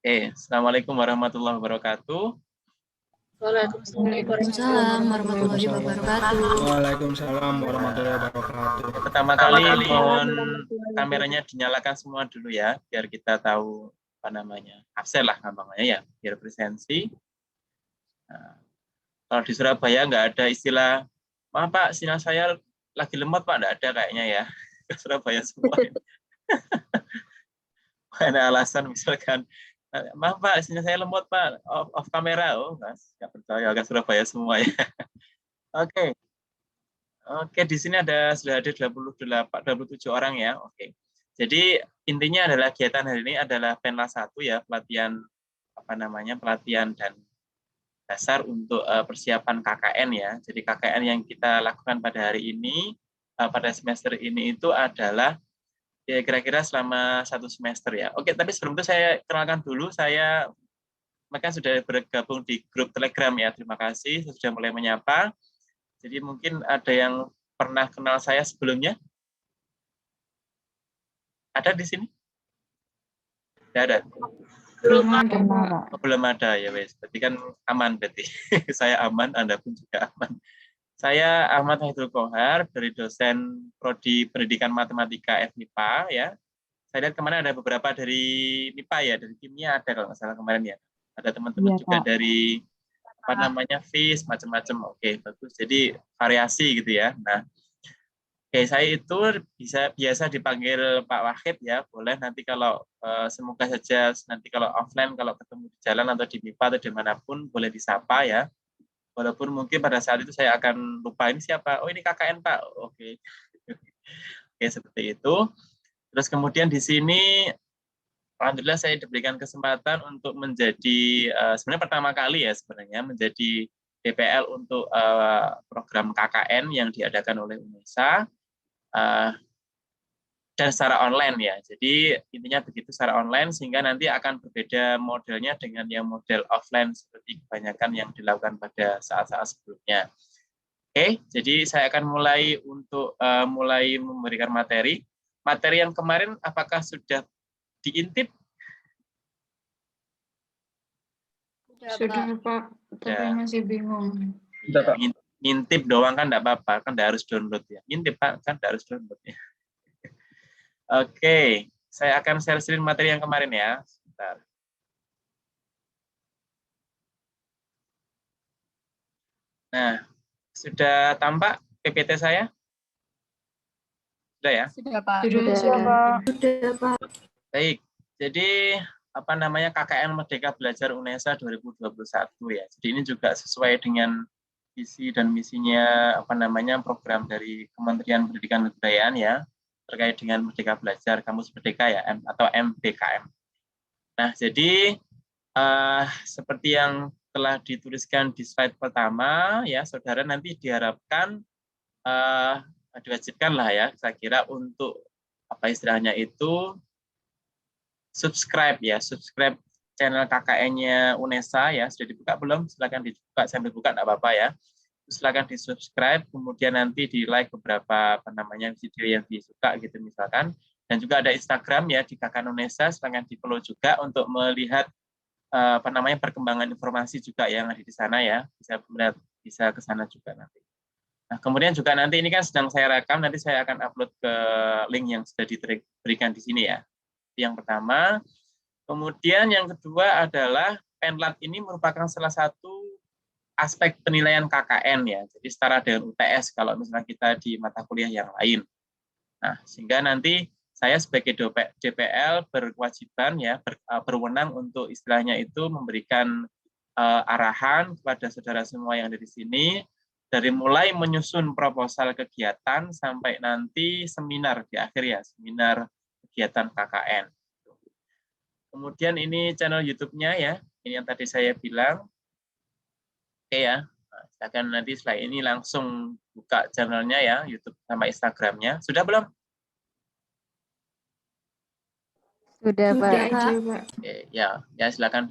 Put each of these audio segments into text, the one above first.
Assalamualaikum warahmatullahi wabarakatuh. Waalaikumsalam warahmatullahi wabarakatuh. Waalaikumsalam warahmatullahi wabarakatuh. Pertama kali mohon kameranya dinyalakan semua dulu ya, biar kita tahu apa namanya, absen lah gampangnya ya, biar presensi. Nah, kalau di Surabaya nggak ada istilah, maaf Pak, sinyal saya lagi lemot Pak, nggak ada kayaknya ya. Ke Surabaya semua. Ada alasan misalkan, maaf Pak, sinyal saya lemot Pak, off kamera. Oh, nggak percaya, agak Surabaya semua ya. Oke. Oke, di sini sudah ada 27 orang ya. Oke. Jadi intinya adalah kegiatan hari ini adalah Penla 1 ya, pelatihan pelatihan dan dasar untuk persiapan KKN ya. Jadi KKN yang kita lakukan pada hari ini, pada semester ini itu adalah ya kira-kira selama 1 semester ya. Oke, tapi sebelum itu saya kenalkan dulu, mereka sudah bergabung di grup Telegram ya. Terima kasih sudah mulai menyapa. Jadi mungkin ada yang pernah kenal saya sebelumnya? Ada di sini? Tidak ada? Belum ada, Pak. Oh, belum ada ya wes. Berarti kan aman berarti. Saya aman, Anda pun juga aman. Saya Ahmad Haidul Kohar dari dosen Prodi Pendidikan Matematika FMIPA ya. Saya lihat kemarin ada beberapa dari MIPA ya, dari kimia ada kalau nggak salah kemarin ya. Ada teman-teman juga dari FIS macam-macam. Oke, bagus. Jadi variasi gitu ya. Nah, oke, saya itu biasa dipanggil Pak Wahid ya. Boleh nanti kalau semoga saja nanti kalau offline, kalau ketemu di jalan atau di MIPA atau dimanapun boleh disapa ya. Walaupun mungkin pada saat itu saya akan lupa ini siapa. Oh ini KKN Pak. Oke. Oke seperti itu. Terus kemudian di sini alhamdulillah saya diberikan kesempatan untuk menjadi sebenarnya pertama kali ya sebenarnya menjadi DPL untuk program KKN yang diadakan oleh UNESA. Dan secara online ya. Jadi intinya begitu secara online sehingga nanti akan berbeda modelnya dengan yang model offline seperti kebanyakan yang dilakukan pada saat-saat sebelumnya. Oke, jadi saya akan mulai untuk mulai memberikan materi. Materi yang kemarin apakah sudah diintip? Sudah, Pak. Tapi masih bingung. Ya, ngintip doang kan enggak apa-apa, kan enggak harus download ya. Ngintip Pak, kan enggak harus download ya. Oke, saya akan share screen materi yang kemarin ya. Sebentar. Nah, sudah tampak PPT saya? Sudah ya? Sudah, Pak. Sudah, Pak. Baik, jadi KKN Merdeka Belajar UNESA 2021 ya. Jadi ini juga sesuai dengan visi dan misinya program dari Kementerian Pendidikan dan Kebudayaan ya terkait dengan Merdeka Belajar Kampus Merdeka ya atau MBKM. Nah, jadi seperti yang telah dituliskan di slide pertama ya, saudara nanti diharapkan diwajibkan lah ya, saya kira untuk istilahnya itu subscribe channel KKN-nya UNESA ya. Sudah dibuka belum? Silakan dibuka, sambil buka enggak apa-apa ya. Silakan di-subscribe, kemudian nanti di-like beberapa video yang disuka gitu misalkan. Dan juga ada Instagram ya di KKN UNESA, silakan di-follow juga untuk melihat perkembangan informasi juga yang ada di sana ya. Bisa ke sana juga nanti. Nah, kemudian juga nanti ini kan sedang saya rekam, nanti saya akan upload ke link yang sudah diberikan di sini ya. Yang pertama. Kemudian yang kedua adalah Penlat ini merupakan salah satu aspek penilaian KKN ya. Jadi setara dengan UTS kalau misalnya kita di mata kuliah yang lain. Nah, sehingga nanti saya sebagai DPL berkewajiban ya berwenang untuk istilahnya itu memberikan arahan kepada saudara semua yang ada di sini dari mulai menyusun proposal kegiatan sampai nanti seminar di akhir ya, seminar kegiatan KKN. Kemudian ini channel YouTube-nya ya, ini yang tadi saya bilang. Oke ya, silakan nanti setelah ini langsung buka channelnya ya, YouTube sama Instagram-nya. Sudah belum? Sudah, Pak. Oke, ya silakan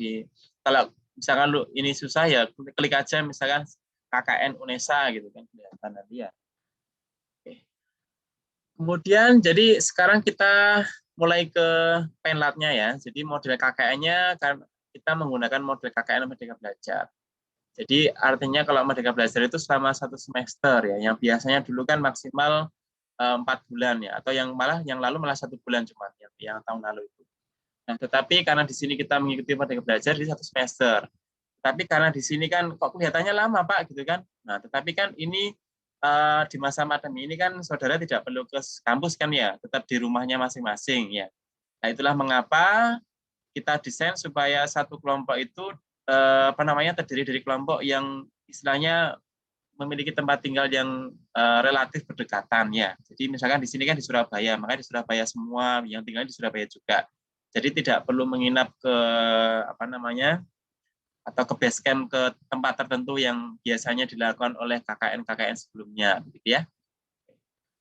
kalau misalkan ini susah ya, klik aja misalkan KKN UNESA gitu kan, kelihatan nanti ya. Oke. Kemudian jadi sekarang kita mulai ke Penlatnya ya. Jadi model KKN-nya kan kita menggunakan model KKN Merdeka Belajar. Jadi artinya kalau Merdeka Belajar itu selama 1 semester ya, yang biasanya dulu kan maksimal 4 bulan ya, atau yang lalu malah 1 bulan cuma yang tahun lalu itu. Nah, tetapi karena di sini kita mengikuti Merdeka Belajar di 1 semester. Tapi karena di sini kan kok kelihatannya lama Pak gitu kan. Nah, tetapi kan ini di masa pandemi ini kan saudara tidak perlu ke kampus kan ya, tetap di rumahnya masing-masing ya. Nah, itulah mengapa kita desain supaya satu kelompok itu terdiri dari kelompok yang istilahnya memiliki tempat tinggal yang relatif berdekatan ya. Jadi misalkan di sini kan di Surabaya, makanya di Surabaya semua yang tinggal di Surabaya juga. Jadi tidak perlu menginap ke atau ke base camp ke tempat tertentu yang biasanya dilakukan oleh KKN sebelumnya, gitu ya.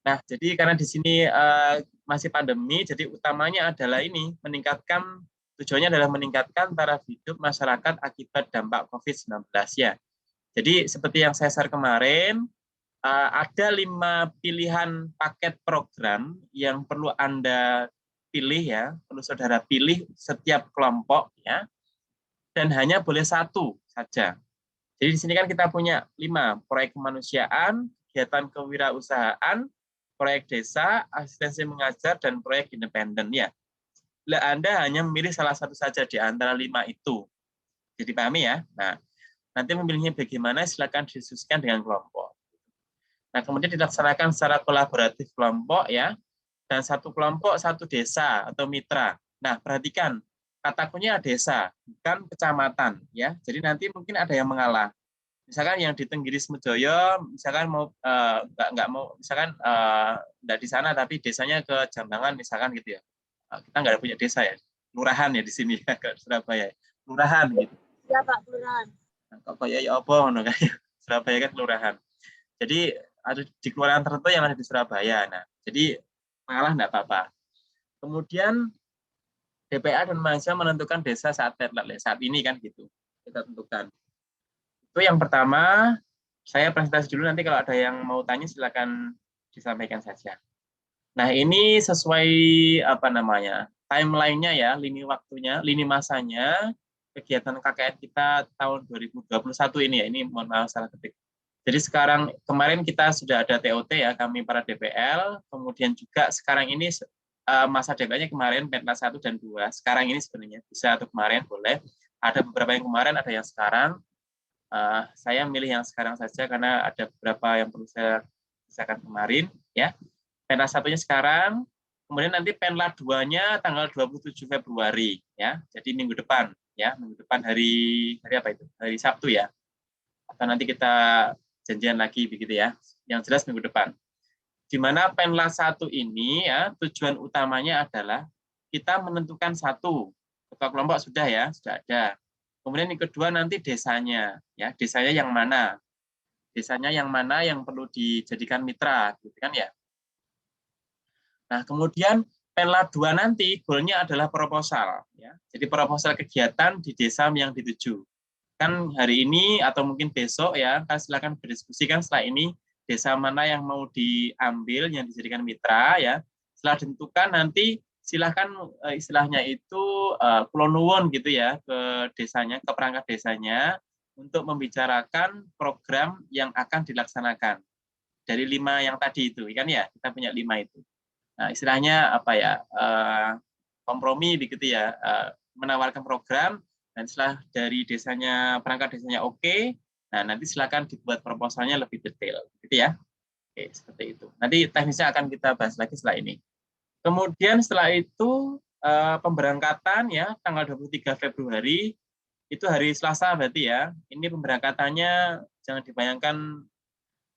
Nah, jadi karena di sini masih pandemi, jadi utamanya adalah tujuannya adalah meningkatkan taraf hidup masyarakat akibat dampak COVID-19 ya. Jadi seperti yang saya share kemarin, ada 5 pilihan paket program yang perlu Anda pilih ya, perlu saudara pilih setiap kelompok ya, dan hanya boleh 1 saja. Jadi di sini kan kita punya 5, proyek kemanusiaan, kegiatan kewirausahaan, proyek desa, asistensi mengajar, dan proyek independen ya. Anda hanya memilih salah satu saja di antara 5 itu. Jadi pahami ya? Nah, nanti memilihnya bagaimana silakan didiskusikan dengan kelompok. Nah, kemudian dilaksanakan secara kolaboratif kelompok ya, dan satu kelompok satu desa atau mitra. Nah, perhatikan kata kuncinya desa, bukan kecamatan ya. Jadi nanti mungkin ada yang mengalah. Misalkan yang di Tenggiri Semejoyo, misalkan mau nggak mau, misalkan nggak di sana tapi desanya ke Jambangan misalkan gitu ya. Kita nggak punya desa ya, kelurahan ya di sini ya, ke Surabaya, kelurahan gitu. Ya Pak, kelurahan. Nah, kok kayak ya apa ngono kan? Surabaya kan kelurahan. Jadi ada di kelurahan tertentu yang ada di Surabaya. Nah, jadi mengalah nggak apa-apa. Kemudian DPA dan mahasiswa menentukan desa saat ini kan gitu. Kita tentukan. Itu yang pertama. Saya presentasi dulu, nanti kalau ada yang mau tanya silakan disampaikan saja. Nah, ini sesuai timeline-nya ya, lini waktunya, lini masanya kegiatan KKN kita tahun 2021 ini ya. Ini mohon maaf salah ketik. Jadi kemarin kita sudah ada TOT ya, kami para DPL, kemudian juga sekarang ini masa DPL-nya kemarin Pentas 1 dan 2. Sekarang ini sebenarnya bisa atau kemarin boleh. Ada beberapa yang kemarin, ada yang sekarang. Saya milih yang sekarang saja karena ada beberapa yang perlu saya pisahkan kemarin ya. Pentas 1-nya sekarang, kemudian nanti Penlat 2-nya tanggal 27 Februari ya. Jadi minggu depan ya, minggu depan hari apa itu? Hari Sabtu ya. Atau nanti kita janjian lagi begitu ya. Yang jelas minggu depan. Di mana Penlat 1 ini ya, tujuan utamanya adalah kita menentukan 1 ketua kelompok sudah ya, sudah ada. Kemudian yang kedua nanti desanya ya, desanya yang mana? Desanya yang mana yang perlu dijadikan mitra gitu kan ya. Nah, kemudian Penlat 2 nanti goalnya adalah proposal ya. Jadi proposal kegiatan di desa yang dituju. Kan hari ini atau mungkin besok ya, kan silakan berdiskusikan setelah ini desa mana yang mau diambil yang dijadikan mitra ya. Setelah ditentukan nanti silakan istilahnya itu kula nuwun gitu ya ke desanya, ke perangkat desanya untuk membicarakan program yang akan dilaksanakan. Dari 5 yang tadi itu kan ya, kita punya 5 itu. Nah, istilahnya apa ya, kompromi begitu ya, menawarkan program, dan setelah dari desanya, perangkat desanya oke, nah nanti silakan dibuat proposalnya lebih detail, gitu ya. Oke, seperti itu. Nanti teknisnya akan kita bahas lagi setelah ini. Kemudian setelah itu pemberangkatan ya, tanggal 23 Februari, itu hari Selasa berarti ya. Ini pemberangkatannya jangan dibayangkan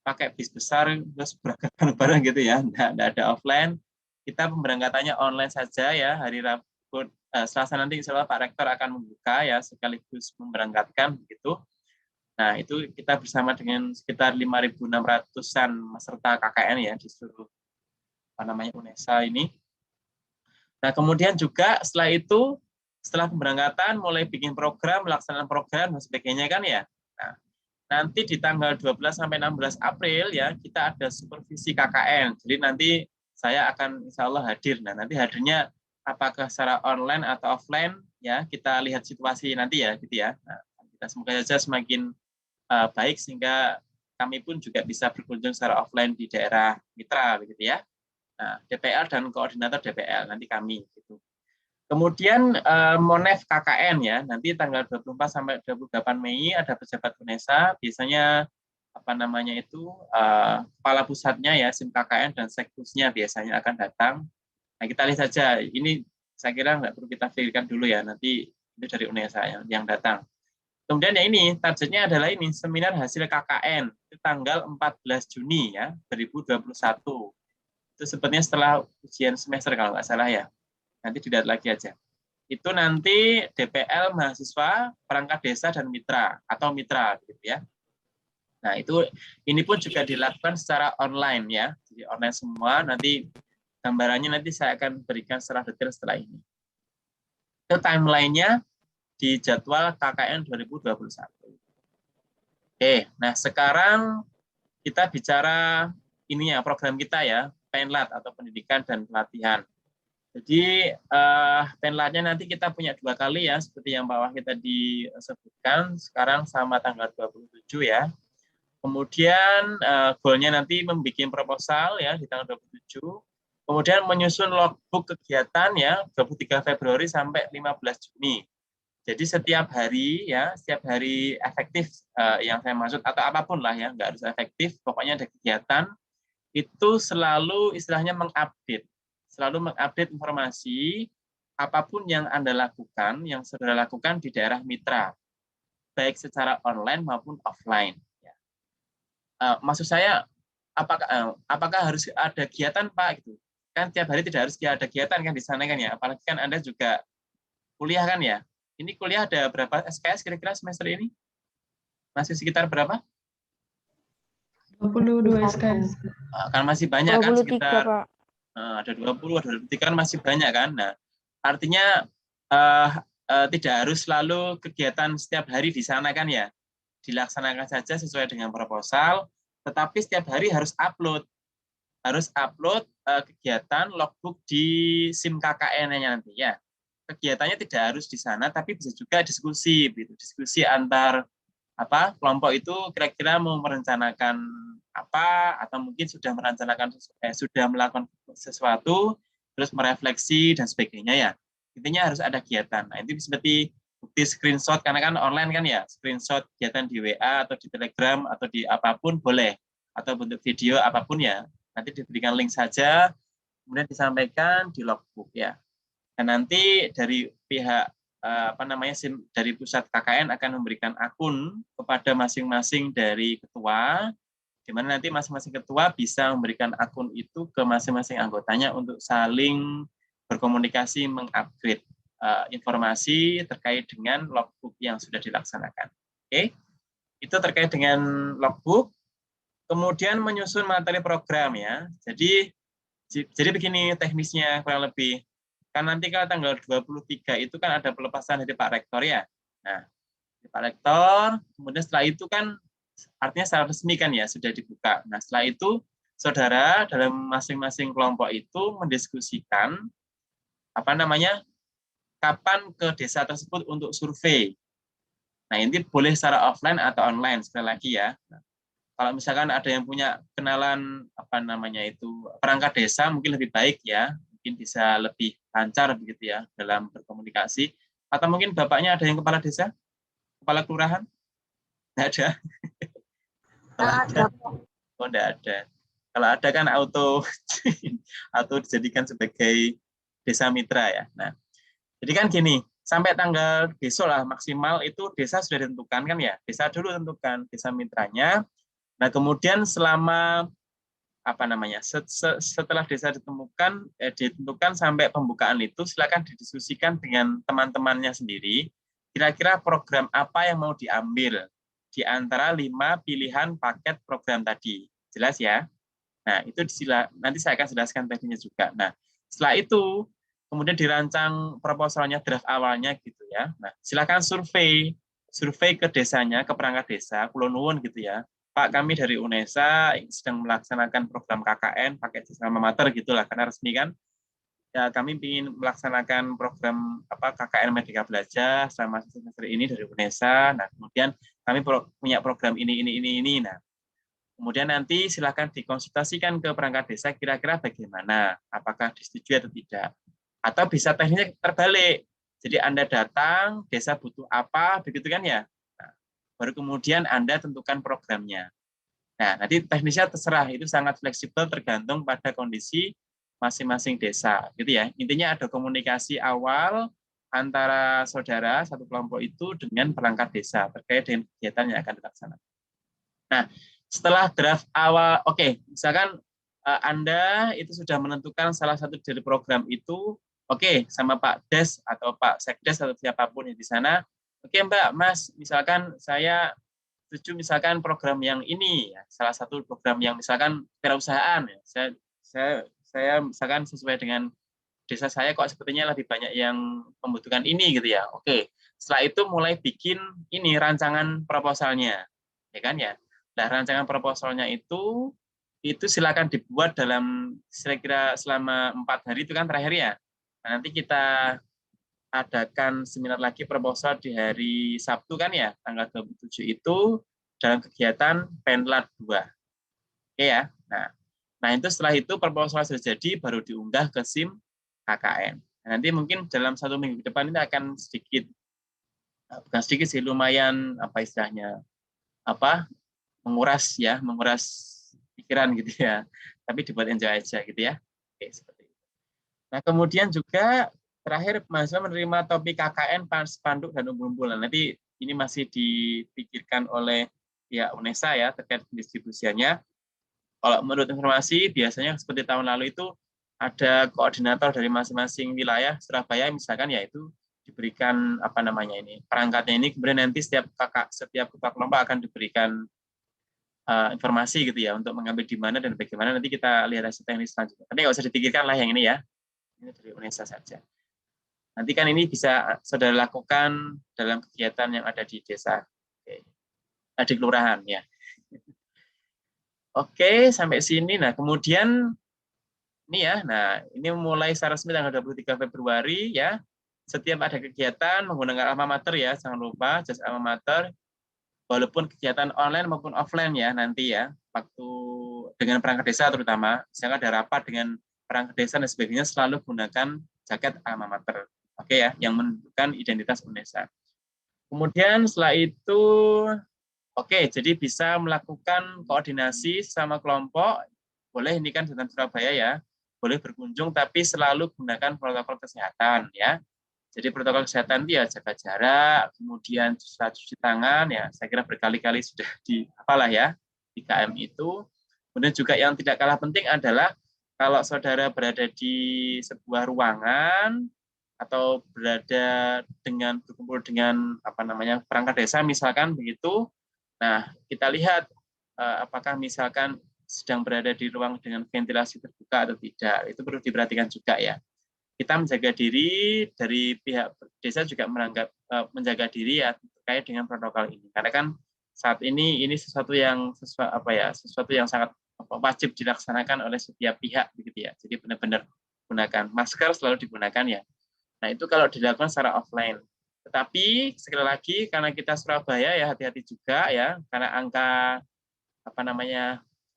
pakai bis besar, terus berangkat bareng gitu ya, nggak ada offline. Kita pemberangkatannya online saja ya, hari Rabu, Selasa nanti insya Allah Pak Rektor akan membuka ya, sekaligus memberangkatkan begitu. Nah, itu kita bersama dengan sekitar 5.600-an peserta KKN ya di seluruh UNESA ini. Nah, kemudian juga setelah itu, setelah pemberangkatan mulai bikin program, melaksanakan program dan sebagainya kan ya. Nah, nanti di tanggal 12 sampai 16 April ya, kita ada supervisi KKN. Jadi nanti saya akan insya Allah hadir. Nah, nanti hadirnya apakah secara online atau offline, ya kita lihat situasi nanti ya, gitu ya. Nah, kita semoga saja semakin baik sehingga kami pun juga bisa berkunjung secara offline di daerah mitra, begitu ya. Nah, DPL dan koordinator DPL nanti kami. Gitu. Kemudian Monef KKN ya, nanti tanggal 24 sampai 28 Mei ada pejabat UNESA, biasanya apa namanya itu kepala pusatnya ya SIM KKN dan sektusnya biasanya akan datang. Nah kita lihat saja, ini saya kira nggak perlu kita pikirkan dulu ya, nanti itu dari UNESA yang datang. Kemudian ya ini, targetnya adalah ini, seminar hasil KKN, itu tanggal 14 Juni ya, 2021. Itu sepertinya setelah ujian semester kalau nggak salah ya. Nanti dilihat lagi aja. Itu nanti DPL, mahasiswa, perangkat desa, dan mitra, atau mitra gitu ya. Nah itu, ini pun juga dilakukan secara online ya, jadi online semua, nanti gambarannya nanti saya akan berikan secara detail setelah ini. Itu timeline-nya di jadwal KKN 2021. Oke, nah sekarang kita bicara ini ya program kita ya, PENLAT atau Pendidikan dan Pelatihan. Jadi PENLAT-nya nanti kita punya 2 kali ya, seperti yang bawah kita disebutkan, sekarang sama tanggal 27 ya. Kemudian goalnya nanti membuat proposal ya di tanggal 27. Kemudian menyusun logbook kegiatan ya 23 Februari sampai 15 Juni. Jadi setiap hari ya, setiap hari efektif yang saya maksud atau apapun lah ya, nggak harus efektif, pokoknya ada kegiatan itu selalu istilahnya selalu mengupdate informasi apapun yang Anda lakukan, yang saudara lakukan di daerah mitra, baik secara online maupun offline. Ya. Maksud saya, apakah harus ada kegiatan Pak? Gitu. Kan tiap hari tidak harus ada kegiatan kan di sana kan ya, apalagi kan Anda juga kuliah kan ya. Ini kuliah ada berapa SKS kira-kira semester ini? Masih sekitar berapa? 22 SKS. Kan masih banyak kan 23, sekitar Pak. ada 20, ada 23 kan masih banyak kan. Nah, artinya tidak harus selalu kegiatan setiap hari di sana kan ya. Dilaksanakan saja sesuai dengan proposal, tetapi setiap hari harus upload. Harus upload kegiatan logbook di SIM KKN-nya nanti ya. Kegiatannya tidak harus di sana, tapi bisa juga diskusi, gitu. Diskusi antar kelompok itu kira-kira mau merencanakan apa, atau mungkin sudah merencanakan sudah melakukan sesuatu, terus merefleksi dan sebagainya ya. Intinya harus ada kegiatan. Nah, itu seperti bukti screenshot karena kan online kan ya, screenshot kegiatan di WA atau di Telegram atau di apapun boleh, atau bentuk video apapun ya. Nanti diberikan link saja, kemudian disampaikan di logbook ya. Dan nanti dari pihak dari pusat KKN akan memberikan akun kepada masing-masing dari ketua, di mana nanti masing-masing ketua bisa memberikan akun itu ke masing-masing anggotanya untuk saling berkomunikasi, mengupgrade informasi terkait dengan logbook yang sudah dilaksanakan. Oke, itu terkait dengan logbook. Kemudian menyusun materi program ya. Jadi begini teknisnya kurang lebih. Kan nanti kalau tanggal 23 itu kan ada pelepasan dari Pak Rektor ya. Nah, Pak Rektor, kemudian setelah itu kan artinya secara resmi kan ya sudah dibuka. Nah, setelah itu saudara dalam masing-masing kelompok itu mendiskusikan kapan ke desa tersebut untuk survei. Nah, ini boleh secara offline atau online sekali lagi ya. Nah, kalau misalkan ada yang punya kenalan perangkat desa mungkin lebih baik ya. Mungkin bisa lebih lancar begitu ya dalam berkomunikasi. Atau mungkin bapaknya ada yang kepala desa, kepala kelurahan? Nggak ada. Oh, nggak ada. Kalau ada kan auto dijadikan sebagai desa mitra ya. Nah, jadi kan gini, sampai tanggal besok lah maksimal itu desa sudah ditentukan kan ya. Desa dulu tentukan desa mitranya. Nah, kemudian selama setelah desa ditentukan sampai pembukaan itu silakan didiskusikan dengan teman-temannya sendiri kira-kira program apa yang mau diambil di antara 5 pilihan paket program tadi. Jelas ya? Nah, itu nanti saya akan jelaskan teknisnya juga. Nah, setelah itu kemudian dirancang proposalnya draft awalnya gitu ya. Nah, silakan survei ke desanya, ke perangkat desa, Kulo Nuwun gitu ya. Pak, kami dari UNESA sedang melaksanakan program KKN pakai sistem amatir gitulah karena resmi kan. ya kami ingin melaksanakan program KKN Merdeka Belajar selama semester ini dari UNESA. Nah, kemudian kami punya program ini. Nah, kemudian nanti silakan dikonsultasikan ke perangkat desa kira-kira bagaimana, apakah disetujui atau tidak. Atau bisa teknisnya terbalik. Jadi Anda datang, desa butuh apa, begitu kan ya. Nah, baru kemudian Anda tentukan programnya. Nah, nanti teknisnya terserah, itu sangat fleksibel tergantung pada kondisi masing-masing desa, gitu ya. Intinya ada komunikasi awal antara saudara satu kelompok itu dengan perangkat desa terkait dengan kegiatan yang akan dilaksanakan. Nah, setelah draft awal, oke, misalkan Anda itu sudah menentukan salah satu dari program itu, oke, sama Pak Des atau Pak Sekdes atau siapapun yang di sana, oke Mbak, Mas, misalkan saya setuju misalkan program yang ini, ya, salah satu program yang misalkan kewirausahaan, ya, saya misalkan sesuai dengan desa saya kok sepertinya lebih banyak yang membutuhkan ini gitu ya. Oke, setelah itu mulai bikin ini rancangan proposalnya, ya kan ya. Nah, rancangan proposalnya itu silakan dibuat dalam kira-kira selama 4 hari itu kan terakhir ya. Nah, nanti kita adakan seminar lagi proposal di hari Sabtu kan ya, tanggal 27 itu dalam kegiatan Penlat 2. Oke ya. Nah, itu setelah itu proposal sudah jadi baru diunggah ke SIM KKN. Nah, nanti mungkin dalam 1 minggu ke depan ini akan sedikit, bukan sedikit sih, lumayan istilahnya menguras pikiran gitu ya. Tapi dibuat enjoy aja gitu ya. Oke, seperti itu. Nah, kemudian juga terakhir mahasiswa menerima topik KKN, spanduk dan umbul-umbulan. Nanti ini masih dipikirkan oleh pihak UNESA ya terkait distribusiannya. Kalau menurut informasi biasanya seperti tahun lalu itu ada koordinator dari masing-masing wilayah Surabaya misalkan ya itu diberikan perangkatnya ini, kemudian nanti setiap ketua kelompok akan diberikan informasi gitu ya untuk mengambil di mana dan bagaimana, nanti kita lihat hasil teknis selanjutnya. Tapi nggak usah dipikirkan lah yang ini ya, ini dari UNESA saja. Nanti kan ini bisa saudara lakukan dalam kegiatan yang ada di desa, di kelurahan ya. Oke, sampai sini. Nah, kemudian ini ya, ini mulai secara resmi tanggal 23 Februari ya. Setiap ada kegiatan menggunakan alma mater ya, jangan lupa jas alma mater. Walaupun kegiatan online maupun offline ya nanti ya, waktu dengan perangkat desa terutama, misalnya ada rapat dengan perangkat desa dan sebagainya, selalu gunakan jaket alma mater. Oke ya, yang menunjukkan identitas UNESA. Kemudian setelah itu, oke, jadi bisa melakukan koordinasi sama kelompok, boleh ini kan dengan Surabaya ya, boleh berkunjung tapi selalu gunakan protokol kesehatan ya. Jadi protokol kesehatan itu ya jaga jarak, kemudian cuci tangan ya, saya kira berkali-kali sudah diapalah ya, 3M itu. Kemudian juga yang tidak kalah penting adalah kalau saudara berada di sebuah ruangan atau berada berkumpul dengan perangkat desa misalkan begitu. Nah, kita lihat apakah misalkan sedang berada di ruang dengan ventilasi terbuka atau tidak. Itu perlu diperhatikan juga ya. Kita menjaga diri, dari pihak desa juga menjaga diri ya terkait dengan protokol ini. Karena kan saat ini sesuatu yang sangat wajib dilaksanakan oleh setiap pihak begitu ya. Jadi benar-benar gunakan masker, selalu digunakan ya. Nah, itu kalau dilakukan secara offline. Tetapi sekali lagi karena kita Surabaya ya hati-hati juga ya, karena angka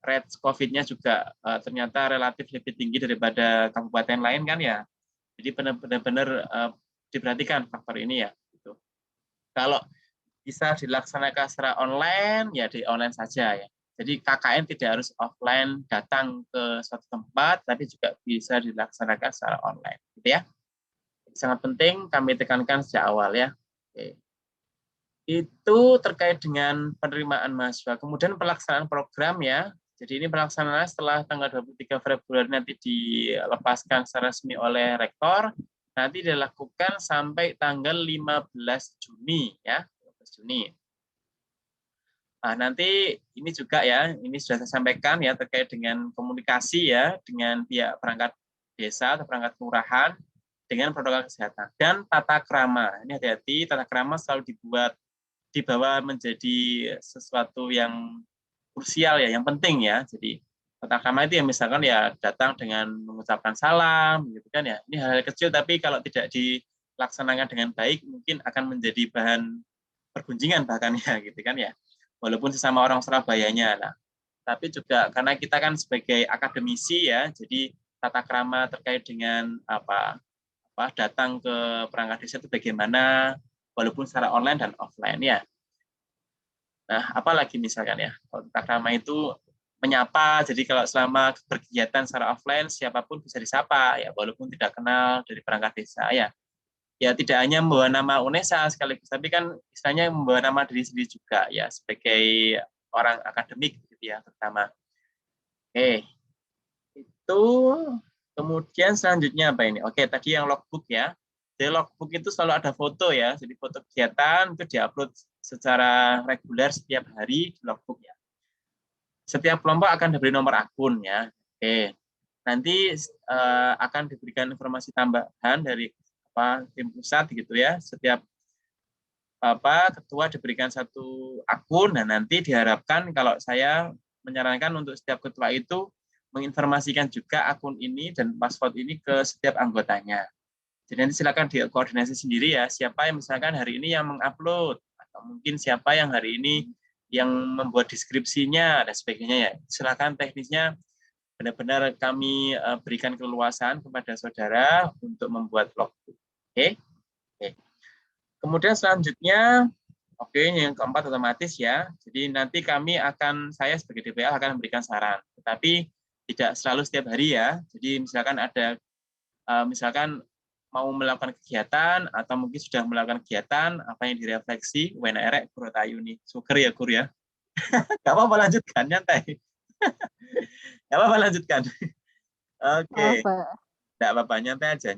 rate COVID-nya juga ternyata relatif lebih tinggi daripada kabupaten lain kan ya. Jadi benar-benar diperhatikan faktor ini ya. Gitu. Kalau bisa dilaksanakan secara online ya di online saja ya. Jadi KKN tidak harus offline datang ke suatu tempat, tapi juga bisa dilaksanakan secara online, gitu ya. Sangat penting kami tekankan sejak awal ya. Oke. Itu terkait dengan penerimaan mahasiswa. Kemudian pelaksanaan program ya. Jadi ini pelaksanaan setelah tanggal 23 Februari nanti dilepaskan secara resmi oleh rektor. Nanti dilakukan sampai tanggal 15 Juni ya. 15 Juni. Nah, nanti ini juga ya, ini sudah saya sampaikan ya terkait dengan komunikasi ya dengan pihak perangkat desa atau perangkat kelurahan dengan protokol kesehatan dan tata krama. Ini hati-hati, tata krama selalu dibawa menjadi sesuatu yang krusial ya, yang penting ya. Jadi tata krama itu ya misalkan ya datang dengan mengucapkan salam, gitu kan ya. Ini hal-hal kecil tapi kalau tidak dilaksanakan dengan baik mungkin akan menjadi bahan pergunjingan bahkan ya, gitu kan ya. Walaupun sesama orang Surabayanya. Nah, tapi juga karena kita kan sebagai akademisi ya, jadi tata krama terkait dengan datang ke perangkat desa itu bagaimana, walaupun secara online dan offline ya. Nah, apalagi misalkan ya, kalau tata krama itu menyapa, jadi kalau selama berkegiatan secara offline siapapun bisa disapa ya, walaupun tidak kenal dari perangkat desa ya. Ya tidak hanya membawa nama UNESA sekaligus, tapi kan istilahnya membawa nama diri sendiri juga ya sebagai orang akademik gitu ya terutama. Oke, itu kemudian selanjutnya apa ini? Oke, tadi yang logbook ya. Jadi logbook itu selalu ada foto ya, jadi foto kegiatan itu diupload secara reguler setiap hari di logbook ya. Setiap kelompok akan diberi nomor akun ya. Oke. Nanti akan diberikan informasi tambahan dari tim pusat gitu ya. Setiap ketua diberikan satu akun dan nanti diharapkan kalau saya menyarankan untuk setiap ketua itu menginformasikan juga akun ini dan password ini ke setiap anggotanya. Jadi nanti silakan dikoordinasi sendiri ya, siapa yang misalkan hari ini yang mengupload atau mungkin siapa yang hari ini yang membuat deskripsinya dan sebagainya ya. Silakan teknisnya benar-benar kami berikan keluasan kepada saudara untuk membuat logbook. Oke. Kemudian selanjutnya, yang keempat otomatis ya. Jadi nanti saya sebagai DPL akan memberikan saran, tetapi tidak selalu setiap hari ya. Jadi misalkan ada mau melakukan kegiatan atau mungkin sudah melakukan kegiatan, apa yang direfleksi, WNRek Kurotayu nih, suker ya Kur ya. Gak apa-apa lanjutkan, nyantai. Gak apa-apa lanjutkan. Oke. Gak apa-apa, nyantai aja.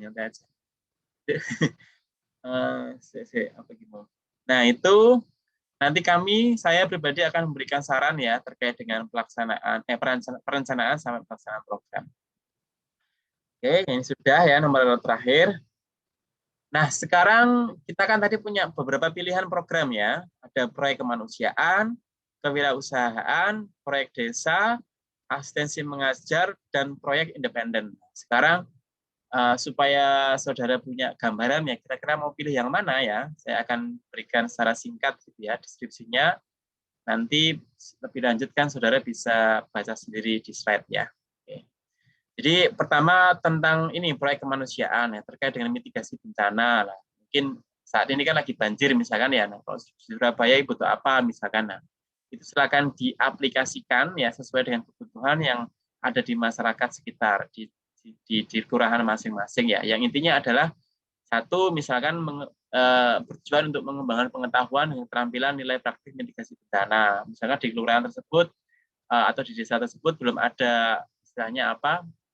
Nah itu nanti saya pribadi akan memberikan saran ya terkait dengan perencanaan sampai pelaksanaan program. Oke, ini sudah ya nomor terakhir. Nah, sekarang kita kan tadi punya beberapa pilihan program ya. Ada proyek kemanusiaan, kewirausahaan, proyek desa, asistensi mengajar, dan proyek independen. Sekarang supaya saudara punya gambaran ya, kira-kira mau pilih yang mana ya. Saya akan berikan secara singkat gitu ya deskripsinya. Nanti lebih lanjut kan saudara bisa baca sendiri di slide ya. Oke. Jadi pertama tentang ini proyek kemanusiaan ya terkait dengan mitigasi bencana. Nah, mungkin saat ini kan lagi banjir misalkan ya. Nah, kalau di Surabaya butuh apa misalkan. Nah, itu silakan diaplikasikan ya sesuai dengan kebutuhan yang ada di masyarakat sekitar di kelurahan masing-masing ya. Yang intinya adalah satu misalkan bertujuan untuk mengembangkan pengetahuan dan keterampilan nilai praktik mitigasi bencana. Misalkan di kelurahan tersebut atau di desa tersebut belum ada istilahnya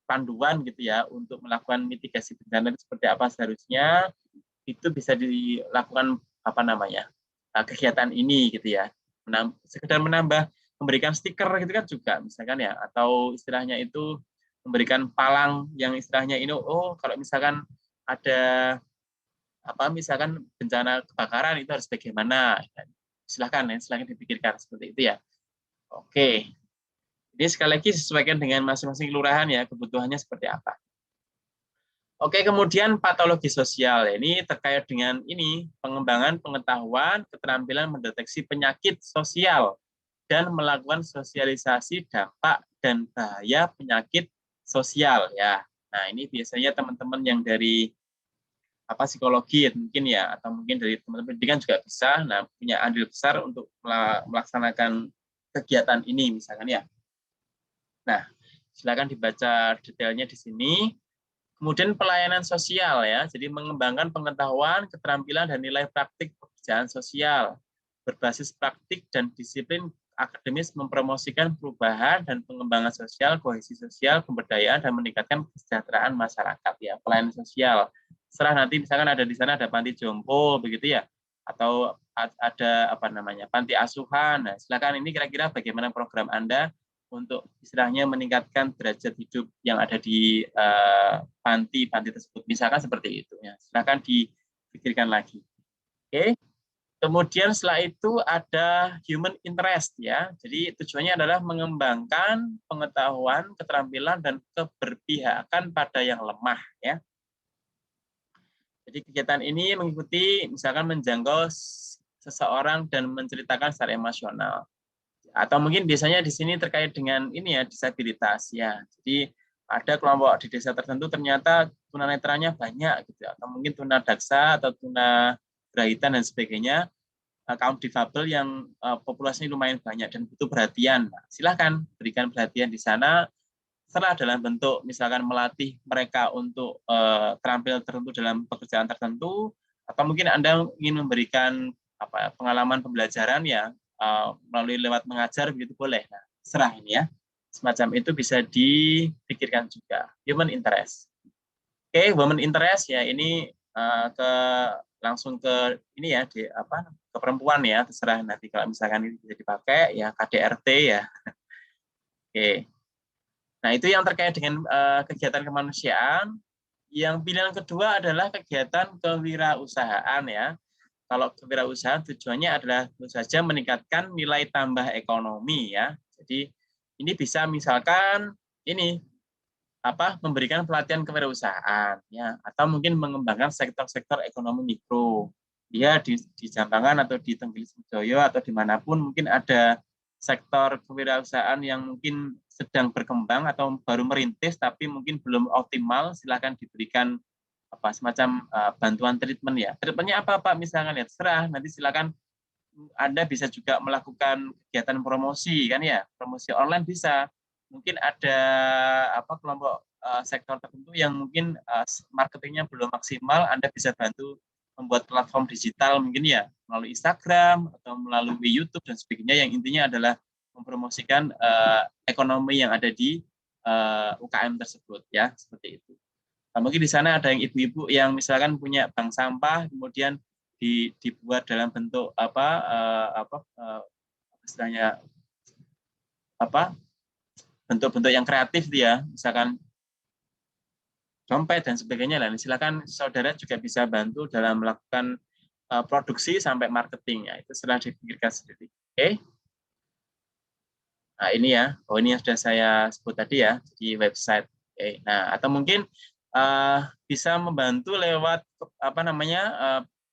panduan gitu ya untuk melakukan mitigasi bencana seperti apa seharusnya, itu bisa dilakukan kegiatan ini gitu ya. Sekedar menambah memberikan stiker gitu kan juga misalkan ya, atau istilahnya itu memberikan palang yang istilahnya ini kalau misalkan ada misalkan bencana kebakaran itu harus bagaimana. Silahkan dipikirkan seperti itu ya. Oke. Jadi sekali lagi sesuaikan dengan masing-masing kelurahan ya, kebutuhannya seperti apa. Oke, kemudian patologi sosial. Ini terkait dengan pengembangan pengetahuan, keterampilan mendeteksi penyakit sosial dan melakukan sosialisasi dampak dan bahaya penyakit sosial ya. Nah, ini biasanya teman-teman yang dari psikologi mungkin ya, atau mungkin dari teman-teman pendidikan juga bisa. Nah, punya andil besar untuk melaksanakan kegiatan ini misalkan ya. Nah, silakan dibaca detailnya di sini. Kemudian pelayanan sosial ya, jadi mengembangkan pengetahuan, keterampilan dan nilai praktik pekerjaan sosial berbasis praktik dan disiplin akademis, mempromosikan perubahan dan pengembangan sosial, kohesi sosial, pemberdayaan dan meningkatkan kesejahteraan masyarakat ya, pelayanan sosial. Setelah nanti misalkan ada di sana ada panti jompo begitu ya, atau ada panti asuhan. Nah, silakan ini kira-kira bagaimana program Anda untuk istilahnya meningkatkan derajat hidup yang ada di panti tersebut. Misalkan seperti itu ya. Silakan dipikirkan lagi. Oke. Kemudian setelah itu ada human interest ya. Jadi tujuannya adalah mengembangkan pengetahuan, keterampilan dan keberpihakan pada yang lemah ya. Jadi kegiatan ini mengikuti misalkan menjangkau seseorang dan menceritakan secara emosional. Atau mungkin biasanya di sini terkait dengan ini ya, disabilitas ya. Jadi ada kelompok di desa tertentu ternyata tunanetranya banyak gitu, atau mungkin tunadaksa atau tunagrahita dan sebagainya, kaum difabel yang populasinya lumayan banyak dan butuh perhatian. Nah, silakan berikan perhatian di sana, serah dalam bentuk misalkan melatih mereka untuk terampil tertentu dalam pekerjaan tertentu, atau mungkin Anda ingin memberikan pengalaman pembelajaran ya melalui lewat mengajar begitu boleh. Nah, serah ini ya. Semacam itu bisa dipikirkan juga. Human interest. Oke, women interest ya ini langsung ke ini ya ke perempuan ya, terserah nanti kalau misalkan ini bisa dipakai ya KDRT ya. Oke. Nah, itu yang terkait dengan kegiatan kemanusiaan. Yang pilihan kedua adalah kegiatan kewirausahaan ya. Kalau kewirausahaan tujuannya adalah tentu saja meningkatkan nilai tambah ekonomi ya. Jadi ini bisa misalkan ini memberikan pelatihan kewirausahaan ya, atau mungkin mengembangkan sektor-sektor ekonomi mikro. Ya di Jambangan atau di Tenggilis Mejoyo atau dimanapun mungkin ada sektor kewirausahaan yang mungkin sedang berkembang atau baru merintis tapi mungkin belum optimal, silakan diberikan semacam bantuan treatment ya. Treatmentnya apa Pak misalkan ya, terserah, nanti silakan Anda bisa juga melakukan kegiatan promosi kan ya, promosi online bisa. Mungkin ada kelompok sektor tertentu yang mungkin marketingnya belum maksimal, Anda bisa bantu membuat platform digital mungkin ya melalui Instagram atau melalui YouTube dan sebagainya, yang intinya adalah mempromosikan ekonomi yang ada di UKM tersebut ya, seperti itu. Nah, mungkin di sana ada yang ibu-ibu yang misalkan punya bank sampah, kemudian dibuat dalam bentuk istilahnya bentuk-bentuk yang kreatif dia, misalkan dompet dan sebagainya. Nah, silakan saudara juga bisa bantu dalam melakukan produksi sampai marketing ya, itu setelah dipikirkan sendiri. Oke. Nah, ini ya. Oh, ini yang sudah saya sebut tadi ya di website. Oke. Nah, atau mungkin bisa membantu lewat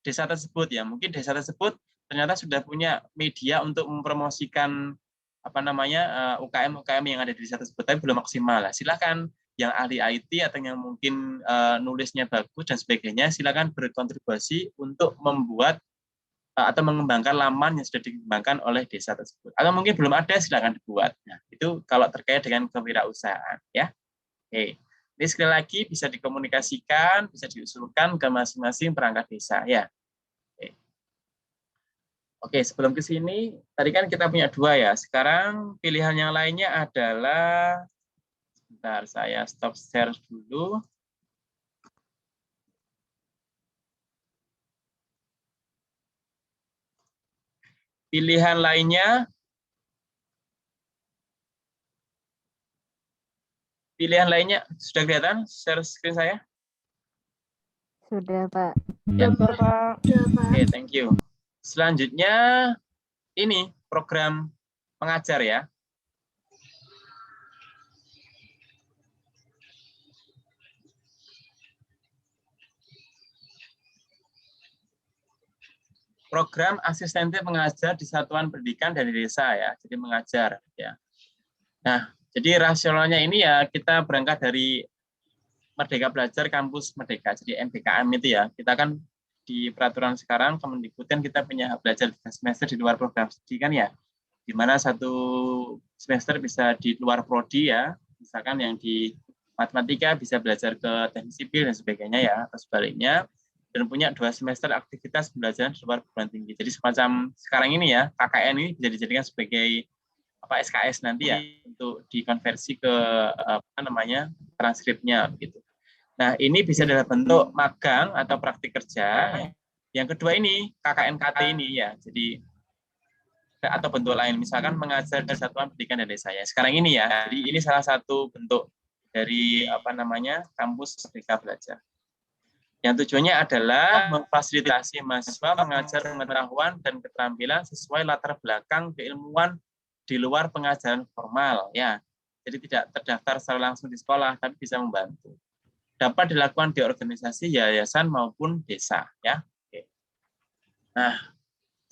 desa tersebut ya. Mungkin desa tersebut ternyata sudah punya media untuk mempromosikan UKM-UKM yang ada di desa tersebut, tapi belum maksimal. Silakan yang ahli IT atau yang mungkin nulisnya bagus dan sebagainya, silakan berkontribusi untuk membuat atau mengembangkan laman yang sudah dikembangkan oleh desa tersebut. Atau mungkin belum ada, silakan dibuat. Nah, itu kalau terkait dengan kewirausahaan ya. Oke. Ini sekali lagi bisa dikomunikasikan, bisa diusulkan ke masing-masing perangkat desa ya. Oke, sebelum ke sini, tadi kan kita punya 2 ya. Sekarang pilihan yang lainnya adalah, sebentar saya stop share dulu. Pilihan lainnya sudah kelihatan share screen saya? Sudah, Pak. Ya. Oke, thank you. Selanjutnya ini program pengajar ya. Program asistensi pengajar di satuan pendidikan dari desa ya, jadi mengajar ya. Nah, jadi rasionalnya ini ya kita berangkat dari Merdeka Belajar Kampus Merdeka, jadi MBKM itu ya. Kita kan di peraturan sekarang Kemendikbud kan kita punya hak belajar 3 semester di luar program studi kan ya, di mana 1 semester bisa di luar prodi ya, misalkan yang di matematika bisa belajar ke teknik sipil dan sebagainya ya, atau sebaliknya, dan punya 2 semester aktivitas pembelajaran di luar perguruan tinggi. Jadi semacam sekarang ini ya, KKN ini bisa dijadikan sebagai SKS nanti ya, untuk dikonversi ke transkripnya gitu. Nah, ini bisa dalam bentuk magang atau praktik kerja. Yang kedua ini KKN-KT ini ya. Jadi atau bentuk lain, misalkan mengajar di satuan pendidikan dan desa ya. Sekarang ini ya. Jadi ini salah satu bentuk dari kampus Merdeka Belajar. Yang tujuannya adalah memfasilitasi mahasiswa mengajar pengetahuan dan keterampilan sesuai latar belakang keilmuan di luar pengajaran formal, ya. Jadi tidak terdaftar secara langsung di sekolah, tapi bisa membantu. Dapat dilakukan di organisasi, yayasan maupun desa, ya. Oke. Nah,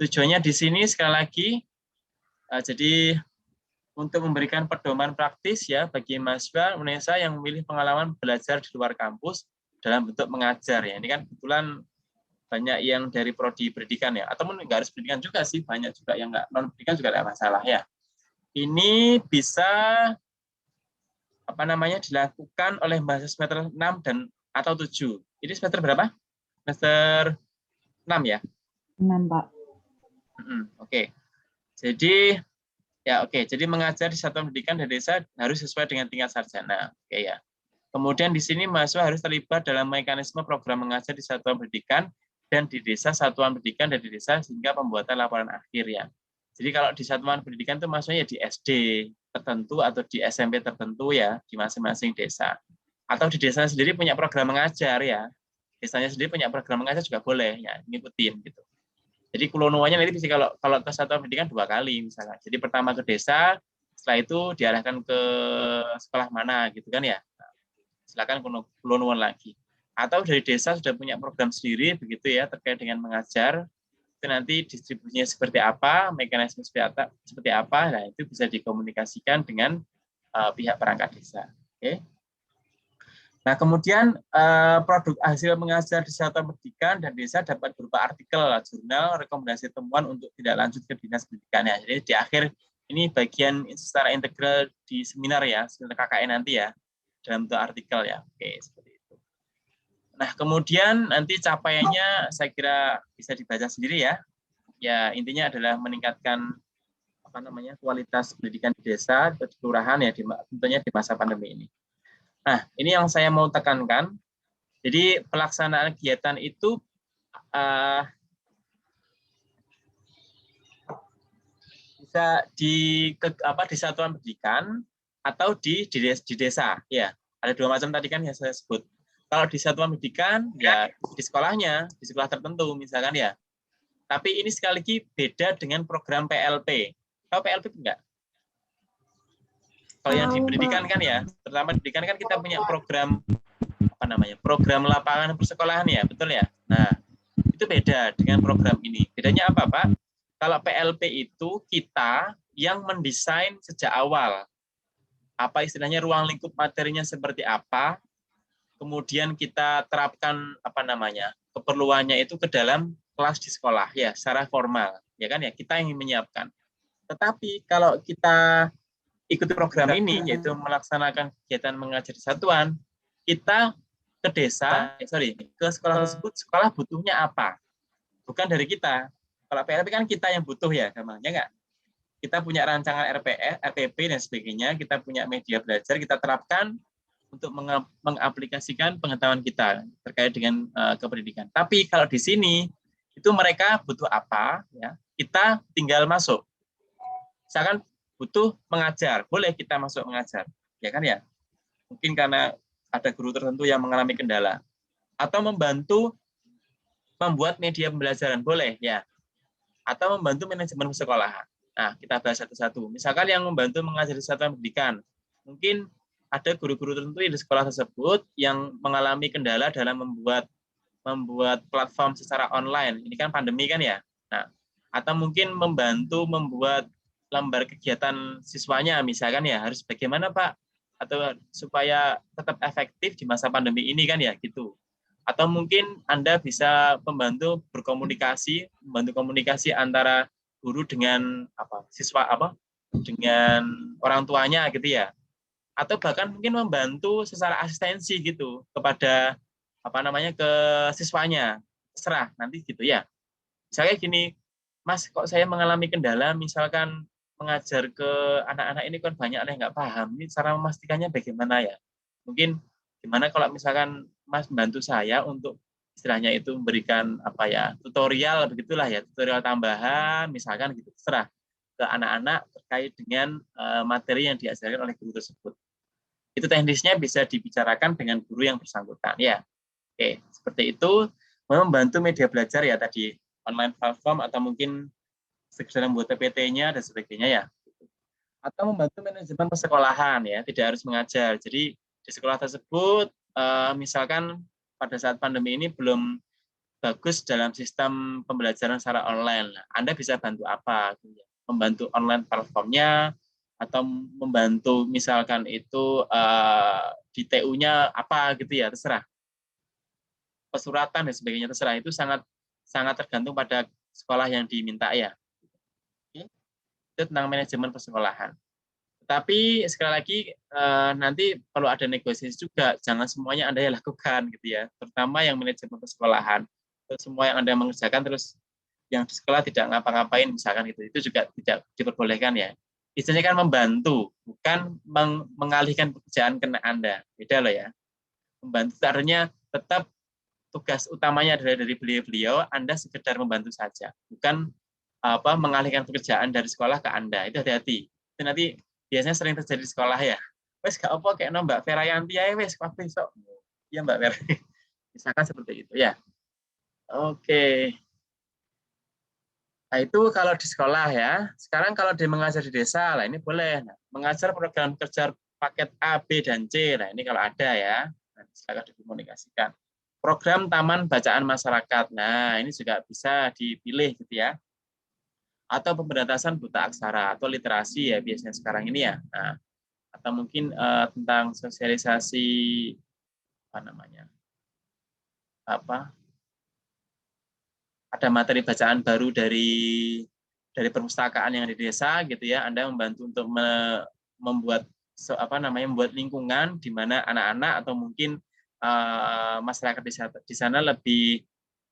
tujuannya di sini sekali lagi, jadi untuk memberikan pedoman praktis ya bagi mahasiswa Indonesia yang memilih pengalaman belajar di luar kampus dalam bentuk mengajar ya. Ini kan kebetulan banyak yang dari prodi pendidikan ya, atau nggak harus pendidikan juga sih, banyak juga yang nggak non pendidikan juga tidak masalah ya. Ini bisa dilakukan oleh mahasiswa semester 6 dan atau 7. Ini semester berapa? Semester 6 ya? 6, Pak. Oke. Jadi mengajar di satuan pendidikan dan desa harus sesuai dengan tingkat sarjana. Oke ya. Kemudian di sini mahasiswa harus terlibat dalam mekanisme program mengajar di satuan pendidikan dan di desa satuan pendidikan dan di desa sehingga pembuatan laporan akhir ya. Jadi kalau di satuan pendidikan itu maksudnya di SD tertentu atau di SMP tertentu ya di masing-masing desa. Atau di desa sendiri punya program mengajar ya. Desanya sendiri punya program mengajar juga boleh ya, ngikutin gitu. Jadi kulonuannya nanti bisa kalau ke satuan pendidikan 2 kali misalnya. Jadi pertama ke desa, setelah itu diarahkan ke sekolah mana gitu kan ya. Silakan kulonuan lagi. Atau dari desa sudah punya program sendiri begitu ya terkait dengan mengajar. Itu nanti distribusinya seperti apa, mekanisme seperti apa, nah itu bisa dikomunikasikan dengan pihak perangkat desa. Oke. Nah, kemudian produk hasil mengajar di satuan pendidikan dan desa dapat berupa artikel, jurnal, rekomendasi temuan untuk tidak lanjut ke dinas pendidikan ya. Jadi di akhir ini bagian secara integral di seminar ya, seminar KKN nanti ya, dalam bentuk artikel ya. Oke, seperti itu. Nah, kemudian nanti capaiannya saya kira bisa dibaca sendiri ya. Ya, intinya adalah meningkatkan kualitas pendidikan di desa atau di kelurahan ya, tentunya di masa pandemi ini. Nah, ini yang saya mau tekankan. Jadi pelaksanaan kegiatan itu bisa di satuan pendidikan atau di desa. Ya, ada 2 macam tadi kan yang saya sebut. Kalau di satuan pendidikan ya di sekolahnya, di sekolah tertentu misalkan ya. Tapi ini sekali lagi beda dengan program PLP. Tahu PLP enggak? Kalau yang di pendidikan kan ya, terutama pendidikan kan kita punya program program lapangan persekolahan ya, betul ya? Nah, itu beda dengan program ini. Bedanya apa, Pak? Kalau PLP itu kita yang mendesain sejak awal. Apa istilahnya ruang lingkup materinya seperti apa, kemudian kita terapkan keperluannya itu ke dalam kelas di sekolah ya, secara formal, ya kan ya, kita yang menyiapkan. Tetapi kalau kita ikuti program ini, yaitu melaksanakan kegiatan mengajar di satuan, kita ke ke sekolah tersebut, sekolah butuhnya apa? Bukan dari kita. Kalau PLP kan kita yang butuh ya, gampangnya enggak? Kita punya rancangan RPP dan sebagainya, kita punya media belajar, kita terapkan untuk mengaplikasikan pengetahuan kita terkait dengan kependidikan. Tapi kalau di sini, itu mereka butuh apa, ya kita tinggal masuk. Misalkan butuh mengajar, boleh kita masuk mengajar, ya kan ya? Mungkin karena ada guru tertentu yang mengalami kendala, atau membantu membuat media pembelajaran, boleh ya, atau membantu manajemen sekolahan. Nah, kita bahas satu-satu. Misalkan yang membantu mengajar di satuan pendidikan, mungkin ada guru-guru tertentu di sekolah tersebut yang mengalami kendala dalam membuat platform secara online. Ini kan pandemi kan ya. Nah, atau mungkin membantu membuat lembar kegiatan siswanya misalkan ya, harus bagaimana Pak, atau supaya tetap efektif di masa pandemi ini kan ya gitu. Atau mungkin Anda bisa membantu membantu komunikasi antara guru dengan siswa dengan orang tuanya gitu ya. Atau bahkan mungkin membantu secara asistensi gitu kepada ke siswanya. Terserah nanti gitu ya. Misalnya gini, Mas, kok saya mengalami kendala misalkan mengajar ke anak-anak ini kan banyak yang nggak paham. Ini cara memastikannya bagaimana ya? Mungkin gimana kalau misalkan Mas bantu saya untuk istilahnya itu memberikan tutorial begitulah ya, tutorial tambahan misalkan gitu, terserah ke anak-anak terkait dengan materi yang diajarkan oleh guru tersebut. Itu teknisnya bisa dibicarakan dengan guru yang bersangkutan ya. Oke, seperti itu. Membantu media belajar ya tadi, online platform atau mungkin sekedar membuat PPT-nya dan sebagainya ya. Atau membantu manajemen persekolahan ya, tidak harus mengajar. Jadi di sekolah tersebut misalkan pada saat pandemi ini belum bagus dalam sistem pembelajaran secara online. Anda bisa bantu apa? Membantu online platformnya atau membantu misalkan itu di TU-nya apa gitu ya, terserah. Pesuratan dan sebagainya terserah, itu sangat tergantung pada sekolah yang diminta ya. Itu tentang manajemen persekolahan. Tapi sekali lagi nanti perlu ada negosiasi juga, jangan semuanya Anda yang lakukan gitu ya, terutama yang manajemen persekolahan. Terus semua yang Anda mengerjakan terus yang di sekolah tidak ngapa-ngapain misalkan gitu, itu juga tidak diperbolehkan ya. Istilahnya kan membantu, bukan mengalihkan pekerjaan ke Anda. Beda loh ya. Membantu artinya tetap tugas utamanya adalah dari beliau-beliau, Anda sekedar membantu saja, bukan mengalihkan pekerjaan dari sekolah ke Anda. Itu hati-hati. Itu nanti biasanya sering terjadi di sekolah ya. Wes gak apa kayak Mbak Ferayanti ya wes besok. Iya Mbak Vera. Misalkan seperti itu ya. Oke. Nah, itu kalau di sekolah ya. Sekarang kalau dia mengajar di desa, lah ini boleh. Nah, mengajar program kerja paket A, B, dan C. Nah, ini kalau ada ya. Nah, silakan dikomunikasikan. Program Taman Bacaan Masyarakat. Nah, ini juga bisa dipilih gitu ya. Atau pemberantasan buta aksara atau literasi ya biasanya sekarang ini ya. Nah, atau mungkin tentang sosialisasi ada materi bacaan baru dari perpustakaan yang di desa gitu ya. Anda membantu untuk membuat membuat lingkungan di mana anak-anak atau mungkin masyarakat di sana lebih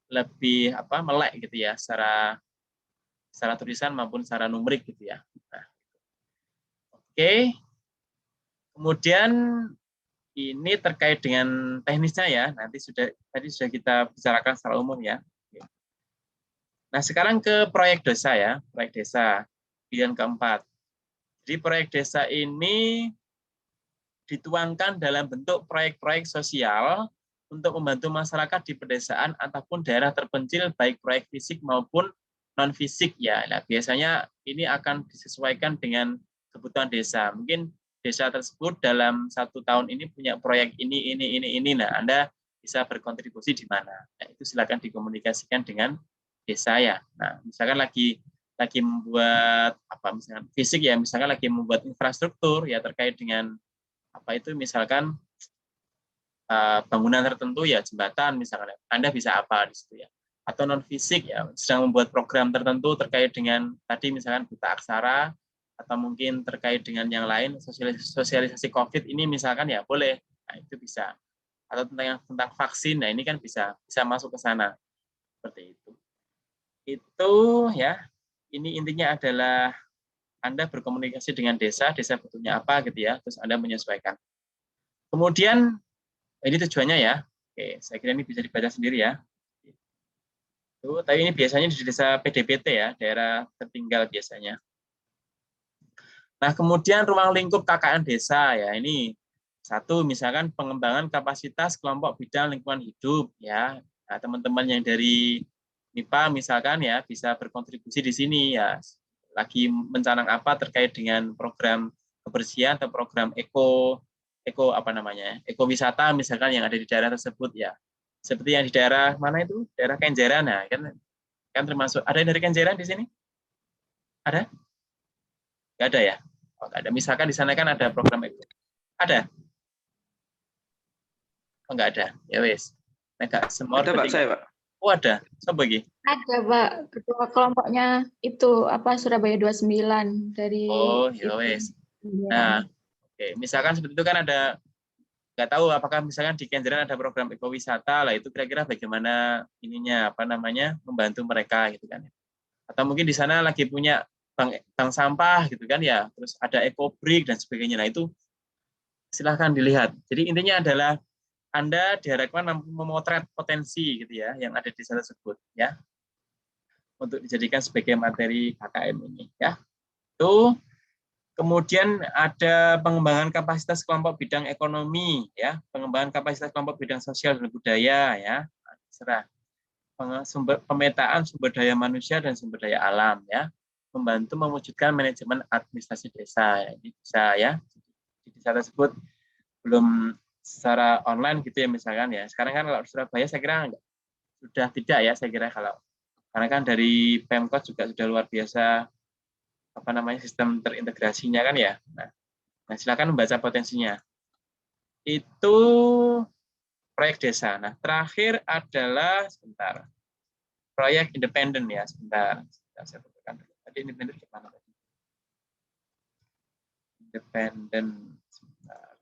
melek gitu ya secara tulisan maupun secara numerik gitu ya. Nah, oke. Kemudian ini terkait dengan teknisnya ya. Tadi sudah kita bicarakan secara umum ya. Nah, sekarang ke proyek desa ya, proyek desa pilihan keempat. Jadi proyek desa ini dituangkan dalam bentuk proyek-proyek sosial untuk membantu masyarakat di pedesaan ataupun daerah terpencil baik proyek fisik maupun non fisik ya. Nah, biasanya ini akan disesuaikan dengan kebutuhan desa. Mungkin desa tersebut dalam 1 tahun ini punya proyek ini. Nah, Anda bisa berkontribusi di mana. Nah, itu silakan dikomunikasikan dengan desa ya. Nah, misalkan lagi membuat misalkan fisik ya, misalkan lagi membuat infrastruktur ya terkait dengan misalkan bangunan tertentu ya, jembatan misalkan, Anda bisa apa di situ ya. Atau non fisik ya, sedang membuat program tertentu terkait dengan tadi misalkan buta aksara atau mungkin terkait dengan yang lain, sosialisasi COVID ini misalkan ya boleh. Nah, itu bisa. Atau tentang vaksin, nah ini kan bisa masuk ke sana. Seperti itu. Itu ya, ini intinya adalah Anda berkomunikasi dengan desa butuhnya apa gitu ya, terus Anda menyesuaikan. Kemudian ini tujuannya ya. Oke, saya kira ini bisa dibaca sendiri ya. Tapi ini biasanya di desa PDPT ya, daerah tertinggal biasanya. Nah, kemudian ruang lingkup KKN desa ya, ini satu misalkan pengembangan kapasitas kelompok bidang lingkungan hidup ya. Nah, teman-teman yang dari MIPA misalkan ya bisa berkontribusi di sini ya. Lagi mencanang apa terkait dengan program kebersihan atau program ekowisata misalkan yang ada di daerah tersebut ya. Seperti yang di daerah mana itu? Daerah Kenjeran, nah, kan termasuk. Ada yang dari Kenjeran di sini? Ada? Nggak ada ya? Oh, nggak ada. Misalkan di sana kan ada program eko. Ada? Oh, nggak ada. Ya wes. Nggak semua. Ada Pak, saya Pak. Oh, ada. Coba lagi. Ada Pak, ketua kelompoknya itu Surabaya 29 dari. Oh, ya wes. Nah, oke. Misalkan seperti itu kan ada, nggak tahu apakah misalkan di Kenjeran ada program ekowisata lah, itu kira-kira bagaimana ininya membantu mereka gitu kan. Atau mungkin di sana lagi punya bank sampah gitu kan ya, terus ada ekobrik dan sebagainya. Nah, itu silahkan dilihat. Jadi intinya adalah Anda diharapkan memotret potensi gitu ya yang ada di sana tersebut ya, untuk dijadikan sebagai materi KKM ini ya. Itu Kemudian ada pengembangan kapasitas kelompok bidang ekonomi, ya, pengembangan kapasitas kelompok bidang sosial dan budaya, ya, serah pemetaan sumber daya manusia dan sumber daya alam, ya, membantu mewujudkan manajemen administrasi desa. Ini bisa ya, di desa tersebut belum secara online gitu ya misalkan ya. Sekarang kan kalau di Surabaya saya kira sudah tidak ya, saya kira kalau karena kan dari Pemkot juga sudah luar biasa apa namanya sistem terintegrasinya kan ya. Nah, silakan membaca potensinya. Itu proyek desa. Nah, terakhir adalah sebentar. Proyek independen ya, sebentar. Saya tentukan dulu. Tadi independen gimana tadi? Independen sebentar.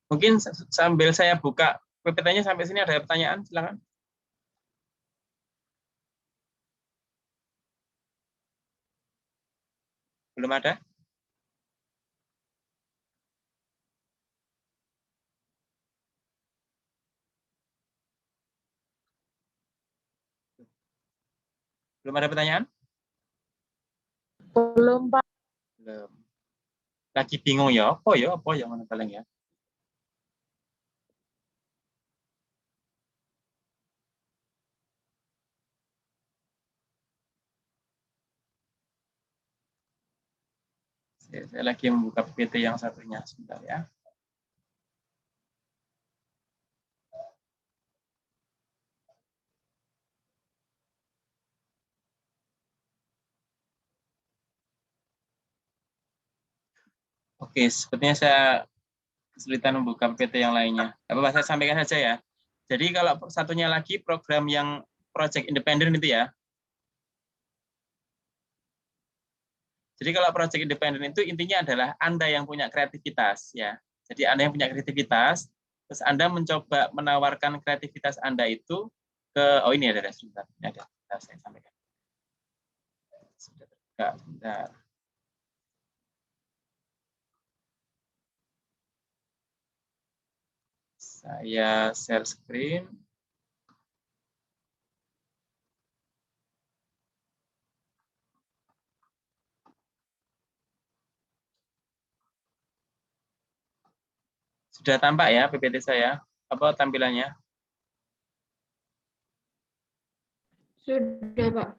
Mungkin sambil saya buka PPT-nya sampai sini ada pertanyaan, silakan. Belum ada? Belum ada pertanyaan? Belum, Pak. Belum. Lagi bingung ya, apa yang mana paling ya? Saya lagi membuka PPT yang satunya sebentar ya. Oke, sepertinya saya kesulitan membuka PPT yang lainnya. Apa saya sampaikan saja ya. Jadi kalau satunya lagi program yang project independen itu ya. Jadi kalau project independen itu intinya adalah Anda yang punya kreativitas ya. Jadi Anda yang punya kreativitas, terus Anda mencoba menawarkan kreativitas Anda itu ke ini ada sebentar. Ini ada. Saya sampaikan. Sudah terbuka, sebentar. Saya share screen. Sudah tampak ya PPT saya? Apa tampilannya? Sudah, Pak.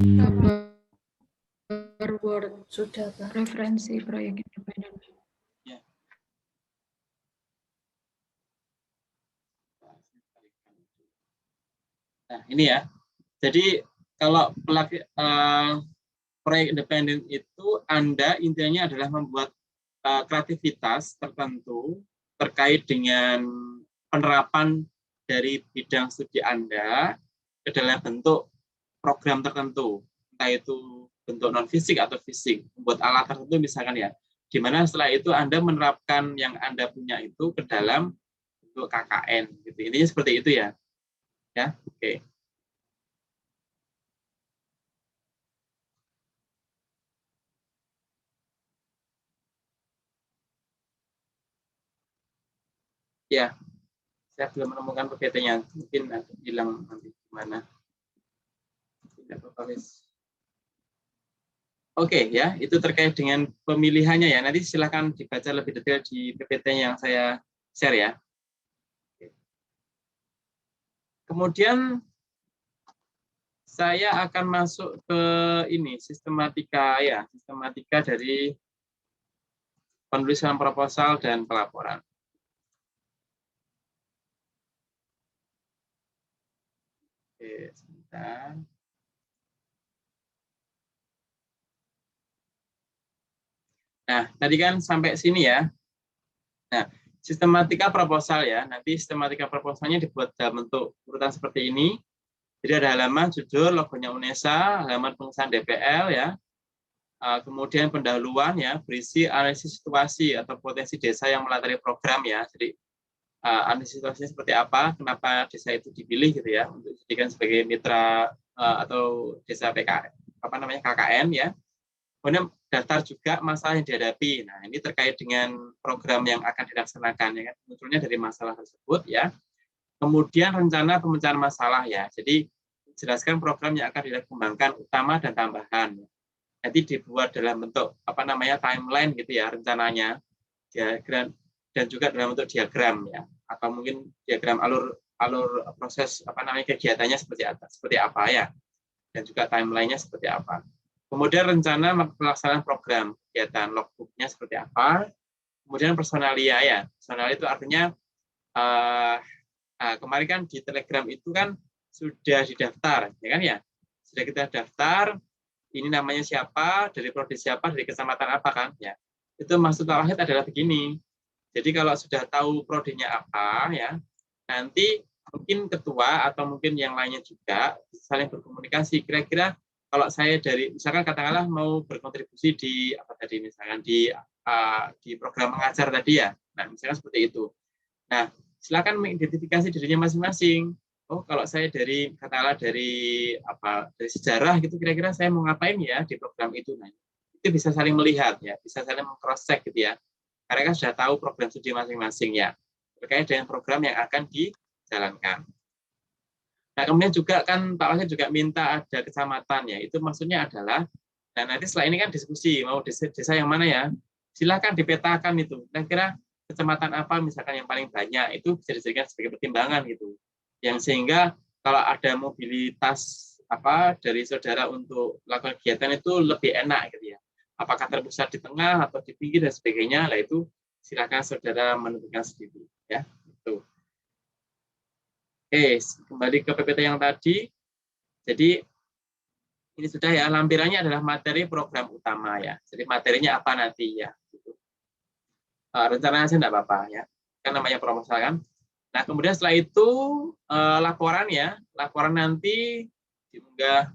Gambar Word sudah, Pak. Referensi proyek independen. Ya. Nah, ini ya. Jadi kalau proyek independen itu Anda intinya adalah membuat kreativitas tertentu terkait dengan penerapan dari bidang studi Anda ke dalam bentuk program tertentu, entah itu bentuk non fisik atau fisik, membuat alat tertentu misalkan ya, di mana setelah itu Anda menerapkan yang Anda punya itu ke dalam bentuk KKN, gitu. Intinya seperti itu ya, ya, oke. Ya, saya belum menemukan PPT-nya, mungkin nanti hilang nanti gimana. Tidak apa-apa, Oke ya, itu terkait dengan pemilihannya ya. Nanti silakan dibaca lebih detail di PPT yang saya share ya. Kemudian saya akan masuk ke ini sistematika ya, sistematika dari penulisan proposal dan pelaporan. Oke, sebentar. Nah, tadi kan sampai sini ya. Nah, sistematika proposal ya. Nanti sistematika proposalnya dibuat dalam bentuk urutan seperti ini. Jadi ada halaman judul, logonya UNESA, halaman pengesahan DPL ya. Kemudian pendahuluan ya, berisi analisis situasi atau potensi desa yang melatari program ya. Jadi analisis situasinya seperti apa, kenapa desa itu dipilih gitu ya untuk dijadikan sebagai mitra atau desa KKN ya. Kemudian daftar juga masalah yang dihadapi. Nah, ini terkait dengan program yang akan dilaksanakan ya kan, munculnya dari masalah tersebut ya. Kemudian rencana pemecahan masalah ya. Jadi jelaskan program yang akan dikembangkan utama dan tambahan. Nanti dibuat dalam bentuk timeline gitu ya rencananya, diagram dan juga dalam bentuk diagram ya, atau mungkin diagram alur proses kegiatannya seperti apa ya, dan juga timelinenya seperti apa. Kemudian rencana pelaksanaan program kegiatan, logbooknya seperti apa. Kemudian personalia ya. Personalia itu artinya kemarin kan di Telegram itu kan sudah didaftar, ya kan ya. Sudah kita daftar, ini namanya siapa, dari prodi siapa, dari kecamatan apa kan ya. Itu maksud Wahid adalah begini. Jadi kalau sudah tahu prodinya apa ya, nanti mungkin ketua atau mungkin yang lainnya juga saling berkomunikasi. Kira-kira kalau saya misalkan katakanlah mau berkontribusi di misalkan di program mengajar tadi ya, nah misalkan seperti itu. Nah silakan mengidentifikasi dirinya masing-masing. Oh kalau saya katakanlah dari sejarah gitu, kira-kira saya mau ngapain ya di program itu. Nah itu bisa saling melihat ya, bisa saling cross check gitu ya. Karena kan sudah tahu program studi masing-masing ya, terkait dengan program yang akan dijalankan. Nah, kemudian juga kan Pak Wahid juga minta ada kecamatan ya. Itu maksudnya adalah, nah nanti setelah ini kan diskusi, mau desa yang mana ya, silakan dipetakan itu. Kira-kira kecamatan apa misalkan yang paling banyak, itu bisa dijadikan sebagai pertimbangan gitu. Yang sehingga kalau ada mobilitas dari saudara untuk melakukan kegiatan itu lebih enak gitu ya. Apakah terpusat di tengah atau di pinggir dan sebagainya, lah itu silakan saudara menentukan sendiri ya. Itu. Oke, kembali ke PPT yang tadi. Jadi ini sudah ya, lampirannya adalah materi program utama ya. Jadi materinya apa nanti ya. Rencananya sih enggak apa-apa ya. Kan namanya proposal kan. Nah, kemudian setelah itu laporan ya. Laporan nanti diunggah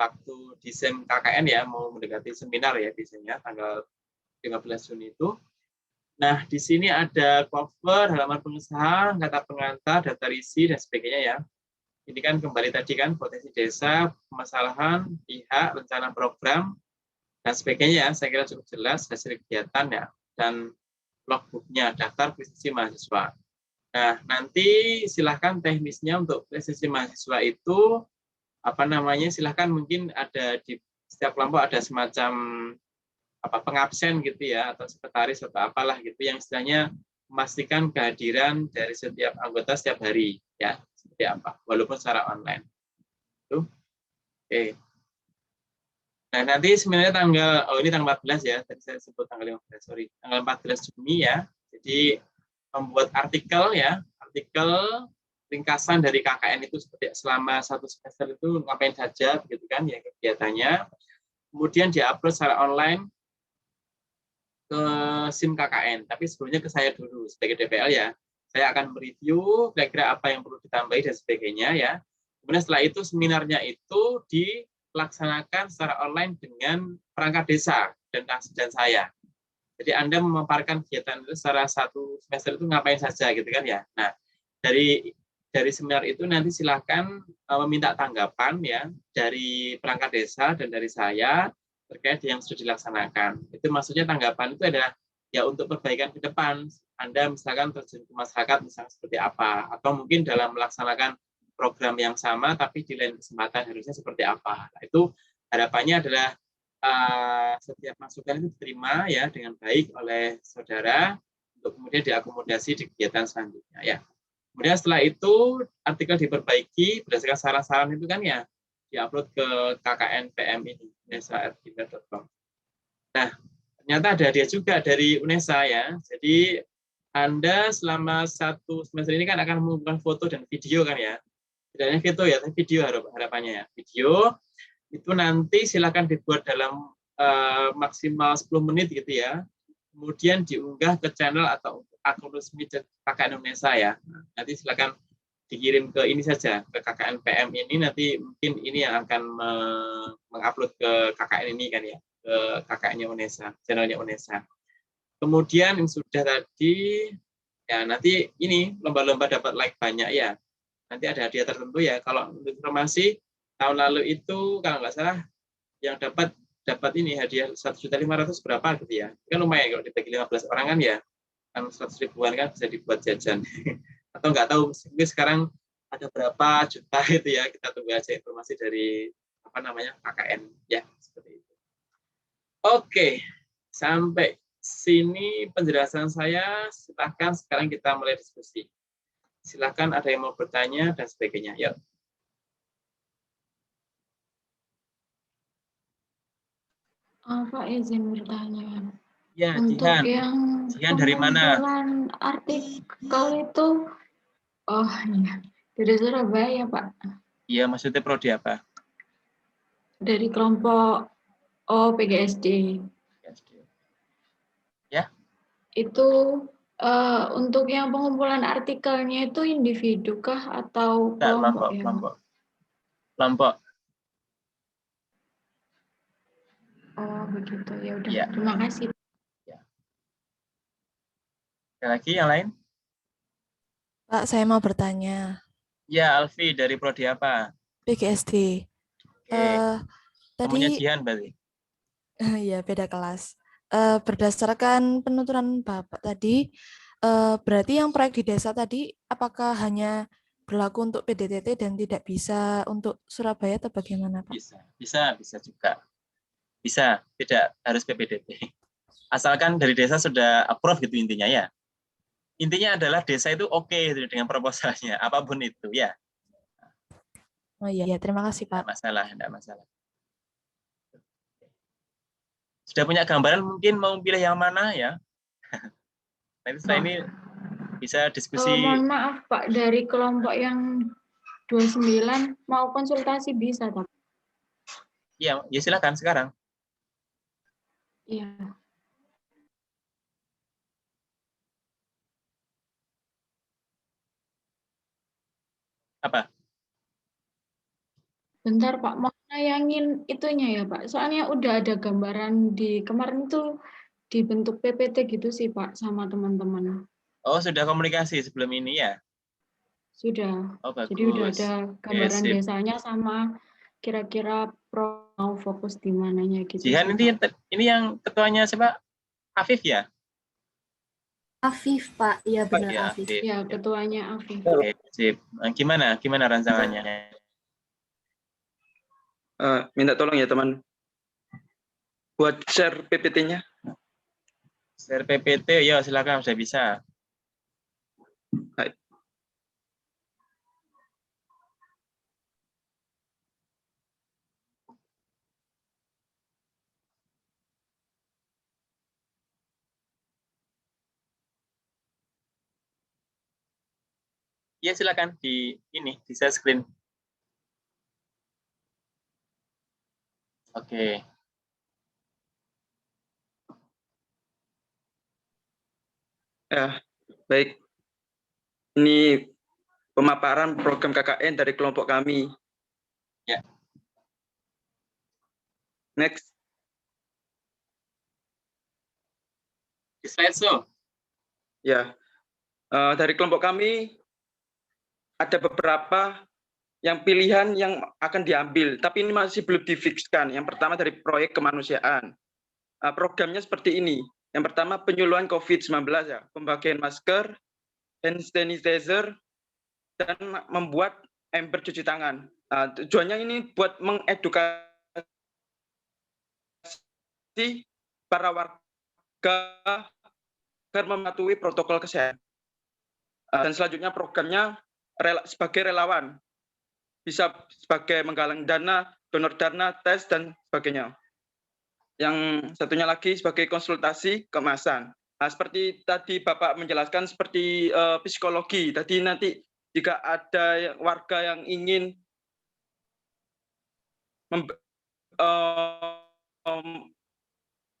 waktu desain KKN ya, mau mendekati seminar ya desainnya tanggal 15 Juni itu. Nah, di sini ada cover, halaman pengesahan, kata pengantar, daftar isi, dan sebagainya ya. Ini kan kembali tadi kan, potensi desa, permasalahan, pihak, rencana program, dan sebagainya ya. Saya kira cukup jelas hasil kegiatan ya, dan logbooknya, daftar presisi mahasiswa. Nah, nanti silahkan teknisnya untuk presisi mahasiswa itu, silahkan mungkin ada di setiap kelompok ada semacam pengabsen gitu ya, atau sekretaris atau apalah gitu yang istilahnya memastikan kehadiran dari setiap anggota setiap hari ya, seperti apa walaupun secara online. Tuh. Oke. Nah, nanti sebenarnya ini tanggal 14 ya, tadi saya sebut tanggal 15, tanggal 14 Juni ya. Jadi membuat artikel ya, artikel ringkasan dari KKN itu seperti selama 1 semester itu ngapain saja begitu kan ya kegiatannya. Kemudian diupload secara online ke SIM KKN, tapi sebelumnya ke saya dulu sebagai DPL ya. Saya akan mereview kira-kira apa yang perlu ditambahi dan sebagainya ya. Kemudian setelah itu seminarnya itu dilaksanakan secara online dengan perangkat desa dan saya. Jadi Anda memaparkan kegiatan itu secara 1 semester itu ngapain saja gitu kan ya. Nah, dari seminar itu nanti silakan meminta tanggapan ya dari perangkat desa dan dari saya terkait yang sudah dilaksanakan. Itu maksudnya tanggapan itu adalah ya untuk perbaikan ke depan. Anda misalkan terjun ke masyarakat misalnya seperti apa, atau mungkin dalam melaksanakan program yang sama tapi di lain kesempatan harusnya seperti apa. Nah, itu harapannya adalah setiap masukan itu diterima ya dengan baik oleh saudara untuk kemudian diakomodasi di kegiatan selanjutnya ya. Kemudian setelah itu artikel diperbaiki berdasarkan saran-saran itu kan ya diupload ke KKN PM ini unesa@gmail.com. Nah, ternyata ada hadiah juga dari UNESA ya. Jadi Anda selama 1 semester ini kan akan mengumpulkan foto dan video kan ya. Tidak hanya foto ya, tapi video harapannya ya. Video itu nanti silakan dibuat dalam maksimal 10 menit gitu ya. Kemudian diunggah ke channel atau akun resmi KKN UNESA ya. Nah, nanti silakan dikirim ke ini saja, ke KKN PM ini, nanti mungkin ini yang akan mengupload ke KKN ini kan ya, ke KKN-nya UNESA, channelnya UNESA. Kemudian yang sudah tadi, ya nanti ini lomba-lomba dapat like banyak ya. Nanti ada hadiah tertentu ya. Kalau untuk informasi, tahun lalu itu kalau nggak salah yang dapat ini hadiah 1.500.000 berapa gitu ya. Kan lumayan kalau dibagi 15 orang kan ya. Kan 100 ribuan kan bisa dibuat jajan. Atau nggak tahu mungkin sekarang ada berapa juta itu ya. Kita tunggu aja informasi dari KKN ya, seperti itu. Oke, sampai sini penjelasan saya. Silakan sekarang kita mulai diskusi. Silakan ada yang mau bertanya dan sebagainya. Yuk. Pak izin bertanya. Ya, Untuk Jihan. yang Jihan dari mana? pengumpulan artikel itu, oh iya, dari Surabaya Pak. Iya, maksudnya prodi apa? Dari kelompok PGSD. Ya. Itu untuk yang pengumpulan artikelnya itu individu kah atau kelompok ya? Kelompok. Oh begitu, ya udah. Ya. Terima kasih. Ya. Ada lagi yang lain? Pak, saya mau bertanya. Ya, Alfi dari prodi apa? PGSD. Temunya Tadi Jihan berarti? ya beda kelas. Berdasarkan penuturan Bapak tadi, berarti yang proyek di desa tadi apakah hanya berlaku untuk PDTT dan tidak bisa untuk Surabaya atau bagaimana, Pak? Bisa juga. Bisa, tidak harus PPDT. Asalkan dari desa sudah approve gitu intinya ya. Intinya adalah desa itu oke dengan proposalnya, apapun itu ya. Oh iya, terima kasih Pak. Tidak masalah. Sudah punya gambaran mungkin mau pilih yang mana ya? Nanti setelah ini bisa diskusi. Mohon maaf Pak, dari kelompok yang 29 mau konsultasi bisa Pak? Iya, ya silakan sekarang. Iya. Apa? Bentar Pak, mau nayangin itunya ya Pak. Soalnya udah ada gambaran di kemarin tuh dibentuk PPT gitu sih Pak sama teman-teman. Oh, sudah komunikasi sebelum ini ya? Sudah. Oh, bagus. Jadi udah ada gambaran Sip. desanya sama kira-kira mau fokus di mananya gitu. Jihan ini yang ketuanya siapa? Afif ya? Afif, Pak. Iya benar Ya, Afif. Ya, ketuanya Afif. Oke, sip. Gimana rancangannya? Minta tolong ya teman. Buat share PPT-nya. Share PPT, ya silakan sudah bisa. Hai. Ya silakan di share screen. Oke. Ya, baik. Ini pemaparan program KKN dari kelompok kami. Ya. Next. Di slide show. Ya. Dari kelompok kami ada beberapa yang pilihan yang akan diambil, tapi ini masih belum difikskan. Yang pertama dari proyek kemanusiaan. Programnya seperti ini. Yang pertama penyuluhan COVID-19 ya, pembagian masker, hand sanitizer, dan membuat ember cuci tangan. Tujuannya ini buat mengedukasi para warga agar mematuhi protokol kesehatan. Dan selanjutnya programnya sebagai relawan, bisa sebagai menggalang dana, donor dana, tes, dan sebagainya. Yang satunya lagi sebagai konsultasi kemasan. Nah, seperti tadi Bapak menjelaskan seperti psikologi. Tadi nanti jika ada warga yang ingin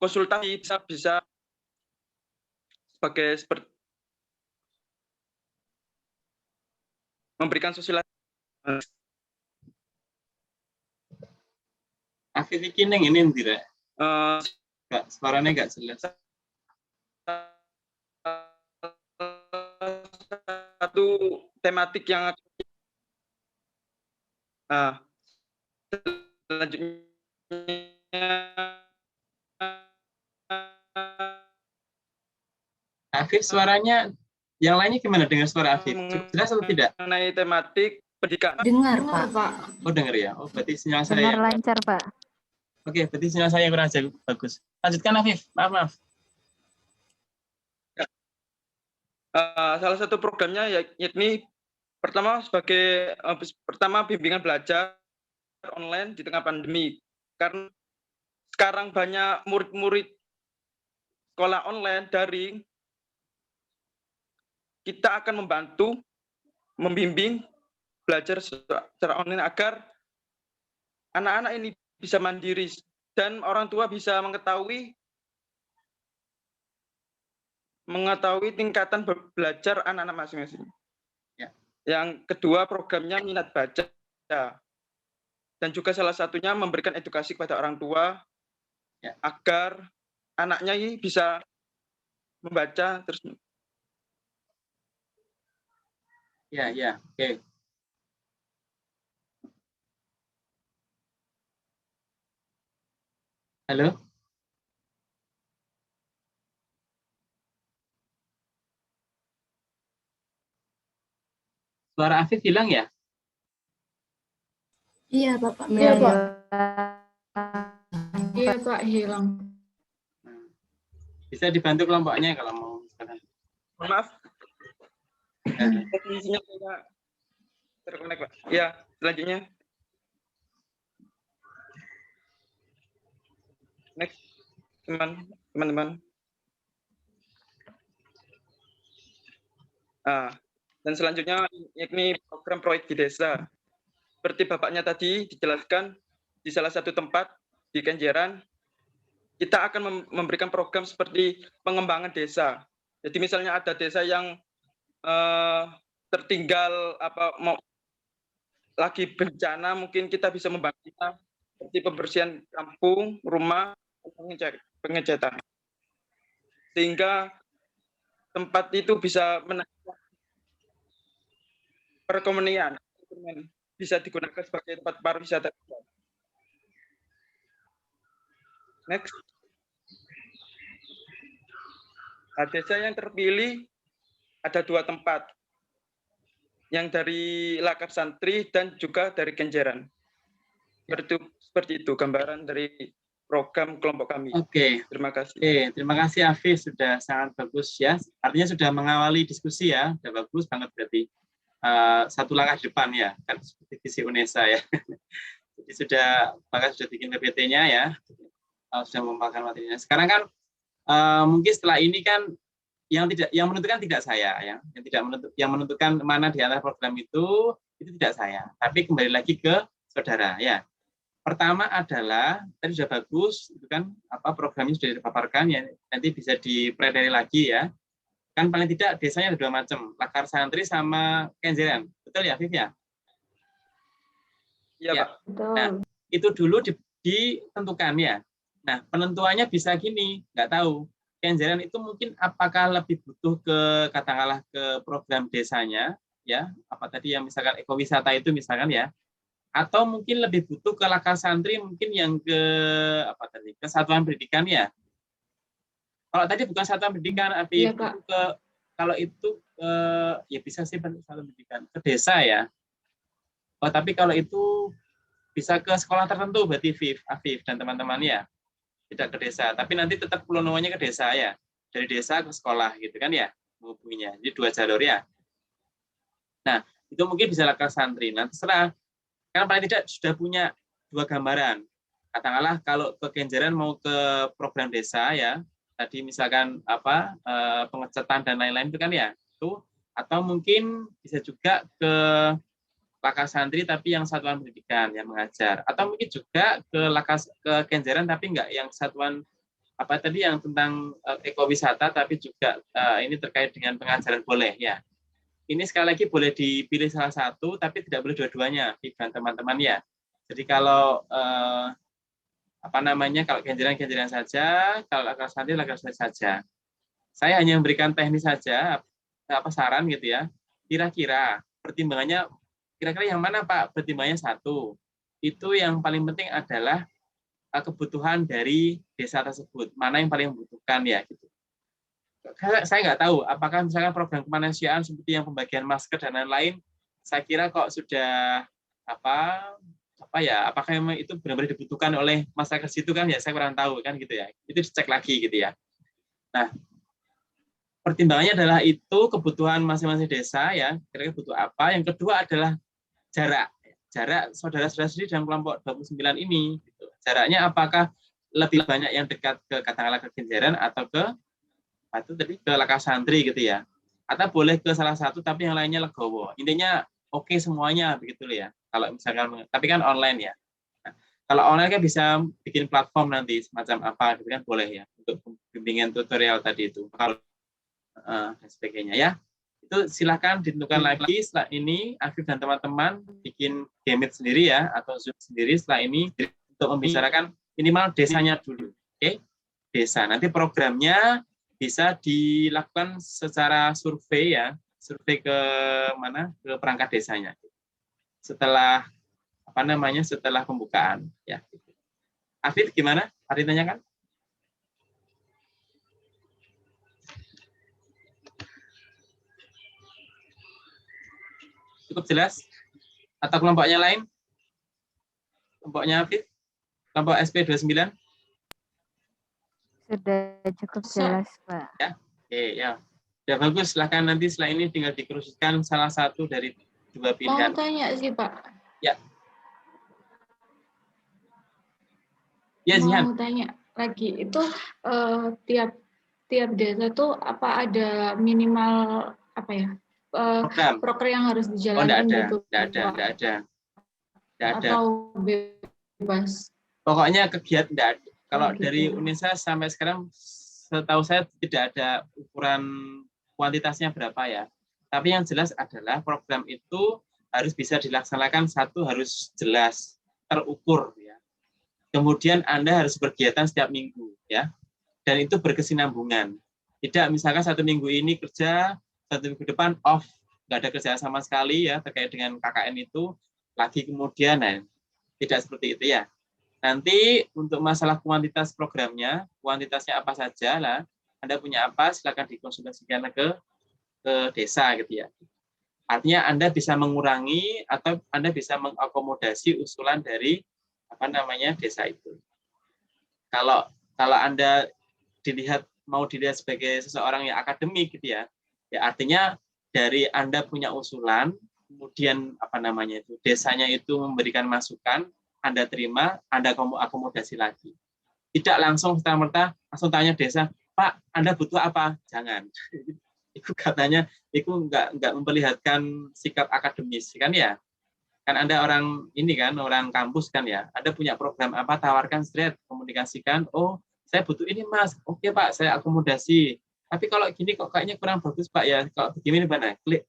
konsultasi bisa sebagai memberikan sosialisasi. Afif iki ning ini tidak. Suaranya nggak jelas. Satu tematik yang Selanjutnya Afif, suaranya yang lainnya gimana dengan suara Afif? Jelas atau tidak? mengenai tematik pendidikan. Dengar, Dengar, Pak. Pak. Oh, dengar ya. Oh, berarti sinyal saya Dengar yang lancar, Pak. Oke, berarti sinyal saya kurang bagus. Lanjutkan Afif. Maaf. Salah satu programnya yakni pertama bimbingan belajar online di tengah pandemi. Karena sekarang banyak murid-murid sekolah online daring, kita akan membantu membimbing belajar secara online agar anak-anak ini bisa mandiri dan orang tua bisa mengetahui tingkatan belajar anak-anak masing-masing. Ya. Yang kedua, programnya minat baca. Dan juga salah satunya memberikan edukasi kepada orang tua ya, agar anaknya ini bisa membaca terus. Ya, oke. Halo? Suara Afif hilang ya? Iya, Bapak. Iya, Pak. Hilang. Iya, Pak, hilang. Bisa dibantu kelompoknya kalau mau. Maaf. Sinyal saya terkonek, Pak. Ya, selanjutnya. Next, teman-teman. Dan selanjutnya yakni program proyek di desa. Seperti Bapaknya tadi dijelaskan, di salah satu tempat di Kenjeran, kita akan memberikan program seperti pengembangan desa. Jadi misalnya ada desa yang tertinggal lagi bencana, mungkin kita bisa membantu seperti pembersihan kampung, rumah, pengecatan. Sehingga tempat itu bisa menaikkan perekonomian, bisa digunakan sebagai tempat pariwisata. Next. Desa yang terpilih ada 2 tempat, yang dari Laskar Santri dan juga dari Kenjeran. Seperti itu gambaran dari program kelompok kami. Oke. Terima kasih. Terima kasih Afif, sudah sangat bagus ya. Artinya sudah mengawali diskusi ya, sudah bagus banget berarti. Satu langkah depan ya, kan seperti visi UNESA ya. Jadi bahkan sudah bikin PPT-nya ya, sudah memakan materinya. Sekarang kan mungkin setelah ini kan yang menentukan tidak saya ya, yang menentukan mana di antara program itu tidak saya, tapi kembali lagi ke saudara ya. Pertama adalah tadi sudah bagus itu kan programnya sudah dipaparkan ya, nanti bisa dipelajari lagi ya. Kan paling tidak desanya ada 2 macam, Laskar Santri sama Kenjeran. Betul ya, Viv ya? Iya, Pak. Betul. Nah, itu dulu ditentukan ya. Nah, penentuannya bisa gini, nggak tahu. Kenjeran itu mungkin apakah lebih butuh katakanlah ke program desanya ya, apa tadi yang misalkan ekowisata itu misalkan ya, atau mungkin lebih butuh ke Laskar Santri mungkin yang ke kesatuan pendidikan ya. Kalau tadi bukan satuan pendidikan, Iya, Pak. Kalau itu ya bisa sih satuan pendidikan ke desa ya. Oh, tapi kalau itu bisa ke sekolah tertentu berarti Afif dan teman-teman ya, tidak ke desa. Tapi nanti tetap pulau nuwunya ke desa ya, dari desa ke sekolah gitu kan ya, menghubunginya. Jadi 2 jalur ya. Nah, itu mungkin bisa Laskar Santri. Nah, terserah. Karena paling tidak sudah punya 2 gambaran. Katakanlah kalau ke Kenjeran mau ke program desa ya, tadi misalkan pengecatan dan lain-lain itu kan ya, itu atau mungkin bisa juga ke Laskar Santri tapi yang satuan pendidikan yang mengajar, atau mungkin juga ke Kenjeran tapi enggak yang satuan tadi yang tentang ekowisata tapi juga ini terkait dengan pengajaran boleh ya. Ini sekali lagi boleh dipilih salah satu tapi tidak boleh dua-duanya, dan teman-teman ya. Jadi kalau kalau Kenjeran saja, kalau Laskar Santri saja. Saya hanya memberikan teknis saja, saran gitu ya. Kira-kira pertimbangannya, kira-kira yang mana Pak? Pertimbangannya 1. itu yang paling penting adalah kebutuhan dari desa tersebut, mana yang paling membutuhkan ya gitu. Saya nggak tahu apakah misalkan program kemanusiaan seperti yang pembagian masker dan lain-lain, saya kira kok sudah apakah memang itu benar-benar dibutuhkan oleh masyarakat situ kan ya, saya kurang tahu kan gitu ya. Itu dicek lagi gitu ya. Nah, pertimbangannya adalah itu kebutuhan masing-masing desa ya, kira-kira butuh apa. Yang kedua adalah jarak saudara-saudara sendiri dalam kelompok 29 ini gitu. Jaraknya apakah lebih banyak yang dekat ke katakanlah ke Kenjeran atau ke Lakasantri gitu ya, atau boleh ke salah satu tapi yang lainnya legowo. Intinya oke semuanya begitu loh ya. Kalau misalkan, tapi kan online ya. Nah, kalau online kan bisa bikin platform nanti semacam apa gitu kan, boleh ya untuk bimbingan tutorial tadi itu. Kalau dan sebagainya ya. Itu silakan ditentukan lagi setelah ini Afif dan teman-teman bikin Gameit sendiri ya atau Zoom sendiri setelah ini untuk membicarakan minimal desanya dulu. Oke? Desa. Nanti programnya bisa dilakukan secara survei ya, survei ke mana? Ke perangkat desanya. Setelah setelah pembukaan ya. Afif gimana? Hari tanyakan? Cukup jelas? Atau kelompoknya lain? Kelompoknya Afif? Kelompok SP29? Sudah cukup jelas, Pak. Ya, oke ya. Ya bagus, silahkan nanti setelah ini tinggal dikerucutkan salah satu dari dua pilihan. Mau tanya sih Pak. Ya. Ya, Zihan. Mau tanya lagi, itu tiap desa tuh apa ada minimal apa ya proker yang harus dijalankan gitu? Enggak ada. Atau bebas? Pokoknya kegiatan enggak ada. Kalau gitu. dari UNESA sampai sekarang setahu saya tidak ada ukuran kuantitasnya berapa ya. Tapi yang jelas adalah program itu harus bisa dilaksanakan, satu harus jelas, terukur ya. Kemudian Anda harus berkegiatan setiap minggu ya. Dan itu berkesinambungan. Tidak misalkan satu minggu ini kerja, satu minggu depan off, nggak ada kerja sama sekali ya terkait dengan KKN itu, lagi kemudian tidak seperti itu ya. Nanti untuk masalah kuantitas programnya, kuantitasnya apa saja lah, Anda punya apa, silakan dikonsultasikan ke desa gitu ya. Artinya Anda bisa mengurangi atau Anda bisa mengakomodasi usulan dari desa itu. Kalau Anda mau dilihat sebagai seseorang yang akademik gitu ya, ya artinya dari Anda punya usulan, kemudian desanya itu memberikan masukan, Anda terima, Anda akomodasi lagi. Tidak langsung serta-merta langsung tanya desa, Pak, Anda butuh apa? Jangan. Itu katanya itu enggak memperlihatkan sikap akademis kan ya. Kan Anda orang kampus kan ya. Anda punya program apa, tawarkan straight, komunikasikan, oh, saya butuh ini, Mas. Oke, Pak, saya akomodasi. Tapi kalau gini kok kayaknya kurang bagus, Pak ya. Kalau begini mana? Klik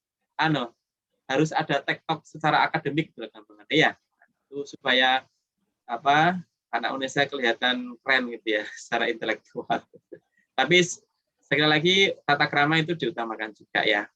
harus ada TikTok secara akademik gitu ya. Itu supaya anak UNESA kelihatan keren gitu ya secara intelektual. Tapi sekali lagi tata krama itu diutamakan juga ya.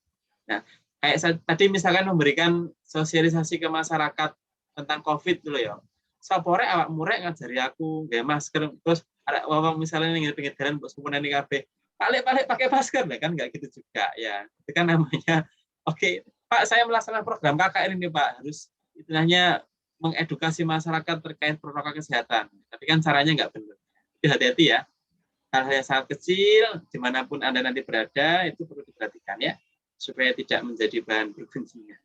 Nah, kayak tadi misalkan memberikan sosialisasi ke masyarakat tentang COVID dulu ya. Sapore awak murek ngajari aku gaya masker, terus ada wong misalnya ning pinggir jalan mbok sepunane kabeh. Balik pakai masker kan nggak gitu juga ya. Itu kan namanya oke, Pak, saya melaksanakan program KKN ini, Pak. Harus istilahnya mengedukasi masyarakat terkait protokol kesehatan. Tapi kan caranya nggak benar. Jadi hati-hati ya. Hal-hal yang sangat kecil, dimanapun Anda nanti berada, itu perlu diperhatikan ya, supaya tidak menjadi bahan bergunjingan.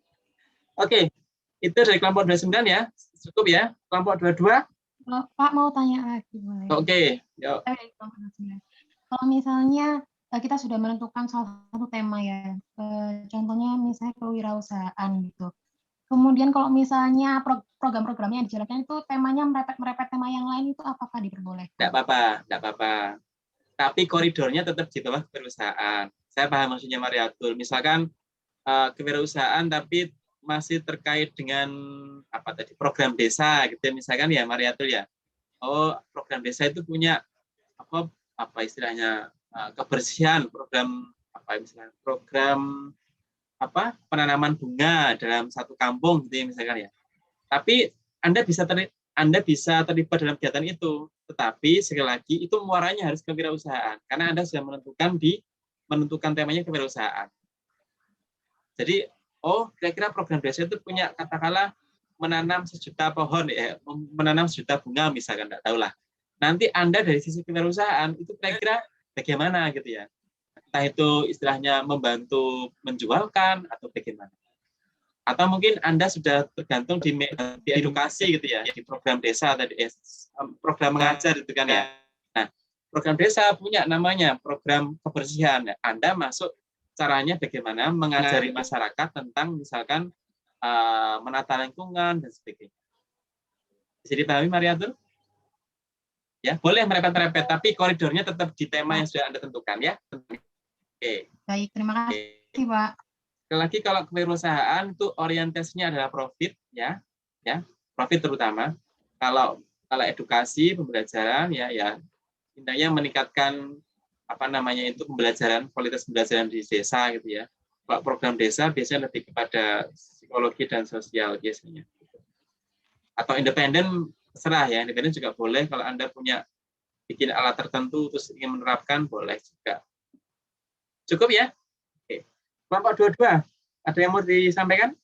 Oke, itu dari kelompok 29 ya. Cukup ya. Kelompok 22. Pak, mau tanya lagi boleh? Oke, yuk. Kalau misalnya kita sudah menentukan salah satu tema ya, contohnya misalnya kewirausahaan gitu. Kemudian kalau misalnya program-programnya yang dijalankan itu temanya merepet tema yang lain, itu apakah diperbolehkan? Tidak apa-apa. Tapi koridornya tetap di bawah kewirausahaan. Saya paham maksudnya Mariatul. Misalkan kewirausahaan tapi masih terkait dengan program desa gitu misalkan ya Mariatul ya. Oh, program desa itu punya apa istilahnya kebersihan, program penanaman bunga dalam satu kampung gitu ya misalkan ya. Tapi Anda bisa terlibat dalam kegiatan itu, tetapi sekali lagi itu muaranya harus kewirausahaan karena Anda sudah menentukan temanya kewirausahaan. Jadi, kira-kira program desa itu punya katakanlah menanam 1.000.000 pohon ya, menanam 1.000.000 bunga misalkan, enggak tahulah. Nanti Anda dari sisi kewirausahaan itu kira-kira bagaimana gitu ya. Entah itu istilahnya membantu menjualkan atau bagaimana. Atau mungkin Anda sudah tergantung di edukasi gitu ya, di program desa tadi, program mengajar itu kan ya. Nah, program desa punya namanya program kebersihan. Anda masuk caranya bagaimana mengajari masyarakat tentang misalkan menata lingkungan dan sebagainya. Bisa dipahami Mariatul? Ya, boleh merepet-repet, tapi koridornya tetap di tema yang sudah Anda tentukan ya. Oke. Baik, terima kasih Pak. Sekali lagi kalau kewirausahaan itu orientasinya adalah profit ya, profit terutama. Kalau edukasi pembelajaran ya intinya meningkatkan pembelajaran, kualitas pembelajaran di desa gitu ya. Kalau program desa biasanya lebih kepada psikologi dan sosial biasanya. Atau independen terserah ya, independen juga boleh kalau Anda punya bikin alat tertentu terus ingin menerapkan boleh juga. Cukup ya? Oke. Kelompok 22, ada yang mau disampaikan?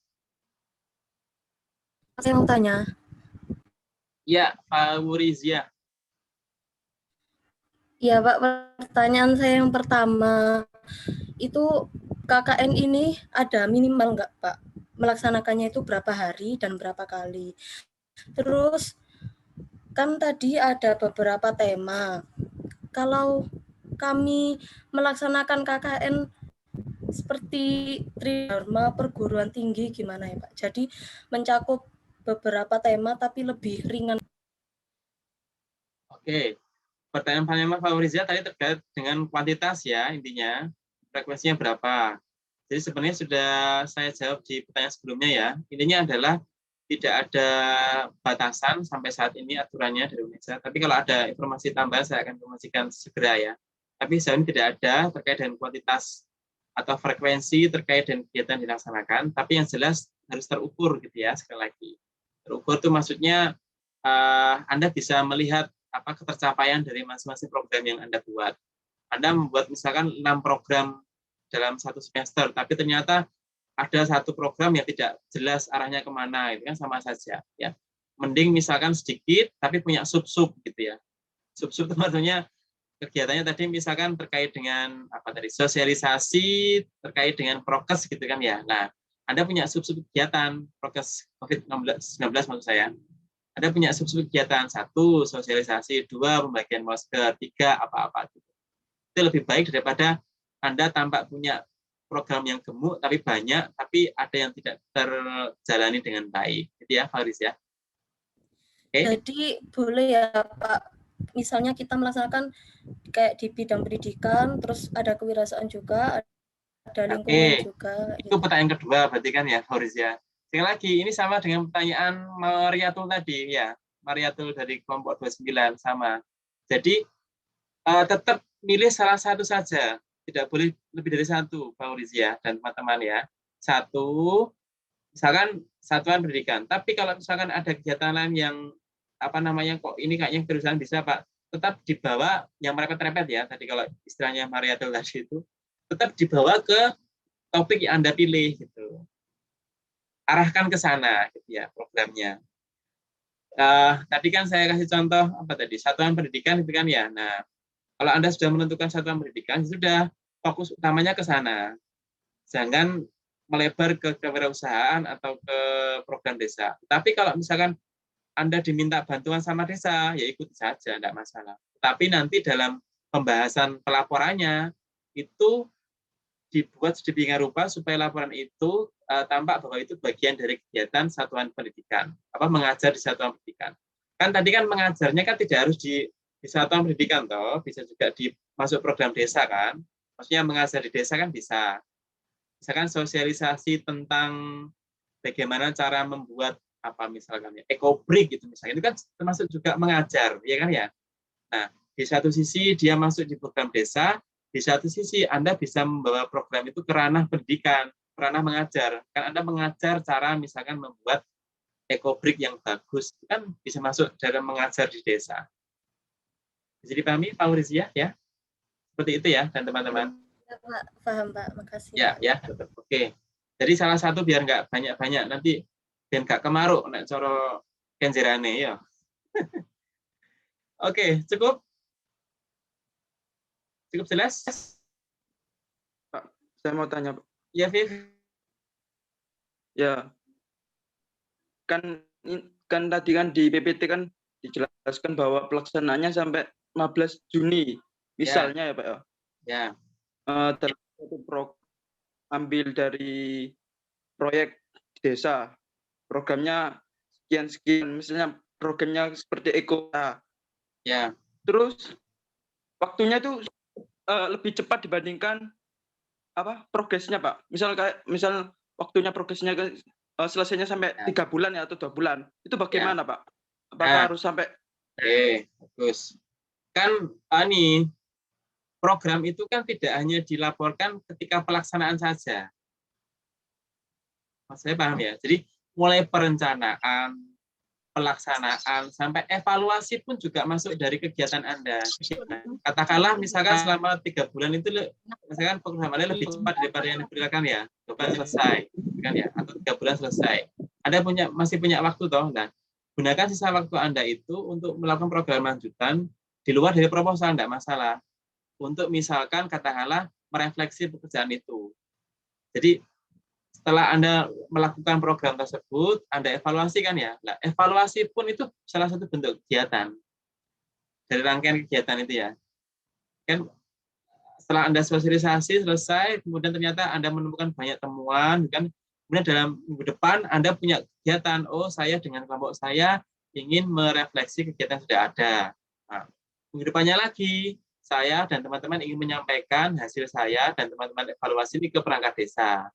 Saya mau tanya. Ya, Pak Wurizia. Ya, Pak, pertanyaan saya yang pertama, itu KKN ini ada minimal nggak, Pak? Melaksanakannya itu berapa hari dan berapa kali? Terus, kan tadi ada beberapa tema. Kalau kami melaksanakan KKN seperti Tridharma perguruan tinggi gimana ya Pak? Jadi mencakup beberapa tema tapi lebih ringan. Oke, pertanyaan Pak Wurizia tadi terkait dengan kuantitas ya intinya, frekuensinya berapa. Jadi sebenarnya sudah saya jawab di pertanyaan sebelumnya ya. Intinya adalah tidak ada batasan sampai saat ini aturannya dari UNESA. Tapi kalau ada informasi tambahan saya akan informasikan segera ya. Tapi saat ini tidak ada terkait dengan kuantitas atau frekuensi terkait dengan kegiatan dilaksanakan. Tapi yang jelas harus terukur gitu ya sekali lagi. Terukur itu maksudnya Anda bisa melihat apa ketercapaian dari masing-masing program yang Anda buat. Anda membuat misalkan 6 program dalam satu semester, tapi ternyata ada satu program yang tidak jelas arahnya kemana, itu kan sama saja ya. Mending misalkan sedikit tapi punya sub-sub gitu ya. Sub-sub itu maksudnya kegiatannya tadi misalkan terkait dengan sosialisasi terkait dengan prokes gitu kan ya. Nah, Anda punya sub-sub kegiatan prokes COVID-19 maksud saya. Anda punya sub-sub kegiatan 1 sosialisasi, 2 pembagian masker, 3 apa-apa gitu. Itu lebih baik daripada Anda tampak punya program yang gemuk tapi banyak, tapi ada yang tidak terjalani dengan baik. Gitu ya, Faris ya. Oke. Jadi boleh ya Pak, misalnya kita melaksanakan kayak di bidang pendidikan, terus ada kewirausahaan juga, ada lingkungan juga. Itu pertanyaan kedua berarti kan ya, Faris ya. Sekali lagi, ini sama dengan pertanyaan Mariatul tadi ya. Mariatul dari kelompok 29 sama. Jadi tetap milih salah satu saja. Tidak boleh lebih dari 1, Pak Urizia dan teman-teman ya. 1, misalkan satuan pendidikan. Tapi kalau misalkan ada kegiatan lain yang kok ini kayaknya perusahaan bisa Pak, tetap dibawa yang merepet-repet ya. Tadi kalau istilahnya Mariatul tadi itu, tetap dibawa ke topik yang Anda pilih gitu. Arahkan ke sana gitu ya programnya. Tadi kan saya kasih contoh satuan pendidikan itu kan ya. Nah, kalau Anda sudah menentukan satuan pendidikan, sudah fokus utamanya ke sana. Jangan melebar ke kewirausahaan atau ke program desa. Tapi kalau misalkan Anda diminta bantuan sama desa, ya ikut saja, tidak masalah. Tapi nanti dalam pembahasan pelaporannya, itu dibuat sedemikian rupa supaya laporan itu tampak bahwa itu bagian dari kegiatan satuan pendidikan. Mengajar di satuan pendidikan. Kan tadi kan mengajarnya kan tidak harus di satuan pendidikan toh, bisa juga masuk program desa kan. Maksudnya mengajar di desa kan bisa. Misalkan sosialisasi tentang bagaimana cara membuat misalkan ekobrik gitu misalnya. Itu kan termasuk juga mengajar, ya kan ya. Nah, di satu sisi dia masuk di program desa, di satu sisi Anda bisa membawa program itu ke ranah pendidikan, ranah mengajar. Kan Anda mengajar cara misalkan membuat ekobrik yang bagus, kan bisa masuk dalam mengajar di desa. Jadi pahami Pak Urizia ya? Seperti itu ya, dan teman-teman. Ya, Pak. Paham, Pak. Makasih. Ya, oke. Jadi salah satu biar nggak banyak-banyak nanti biar nggak kemaruk nek coro kenjerane ya. Oke, cukup? Cukup jelas? Pak, saya mau tanya, Pak. Ya, Viv. Ya, kan tadi kan di PPT kan dijelaskan bahwa pelaksanaannya sampai 15 Juni, misalnya ya Pak ya. Ya. Dalam satu ambil dari proyek desa, programnya sekian, misalnya programnya seperti Eko. Ya. Terus waktunya itu lebih cepat dibandingkan progresnya Pak. Misal waktunya progresnya selesainya sampai 3 bulan ya atau 2 bulan. Itu bagaimana Pak? Apakah harus sampai? Bagus. Kan program itu kan tidak hanya dilaporkan ketika pelaksanaan saja. Mas saya paham ya. Jadi mulai perencanaan, pelaksanaan, sampai evaluasi pun juga masuk dari kegiatan Anda. Katakanlah misalkan selama 3 bulan itu, misalkan program Anda lebih cepat daripada yang diperkirakan ya, 2 bulan selesai, kan ya, atau 3 bulan selesai. Anda masih punya waktu toh, nah, gunakan sisa waktu Anda itu untuk melakukan program lanjutan di luar dari proposal, tidak masalah. Untuk misalkan katakanlah merefleksi pekerjaan itu. Jadi setelah Anda melakukan program tersebut, Anda evaluasi kan ya. Nah, evaluasi pun itu salah satu bentuk kegiatan dari rangkaian kegiatan itu ya. Kan setelah Anda sosialisasi selesai, kemudian ternyata Anda menemukan banyak temuan, kan? Kemudian dalam minggu depan Anda punya kegiatan, oh saya dengan kelompok saya ingin merefleksi kegiatan yang sudah ada. Nah, minggu depannya lagi, saya dan teman-teman ingin menyampaikan hasil saya dan teman-teman evaluasi ini ke perangkat desa.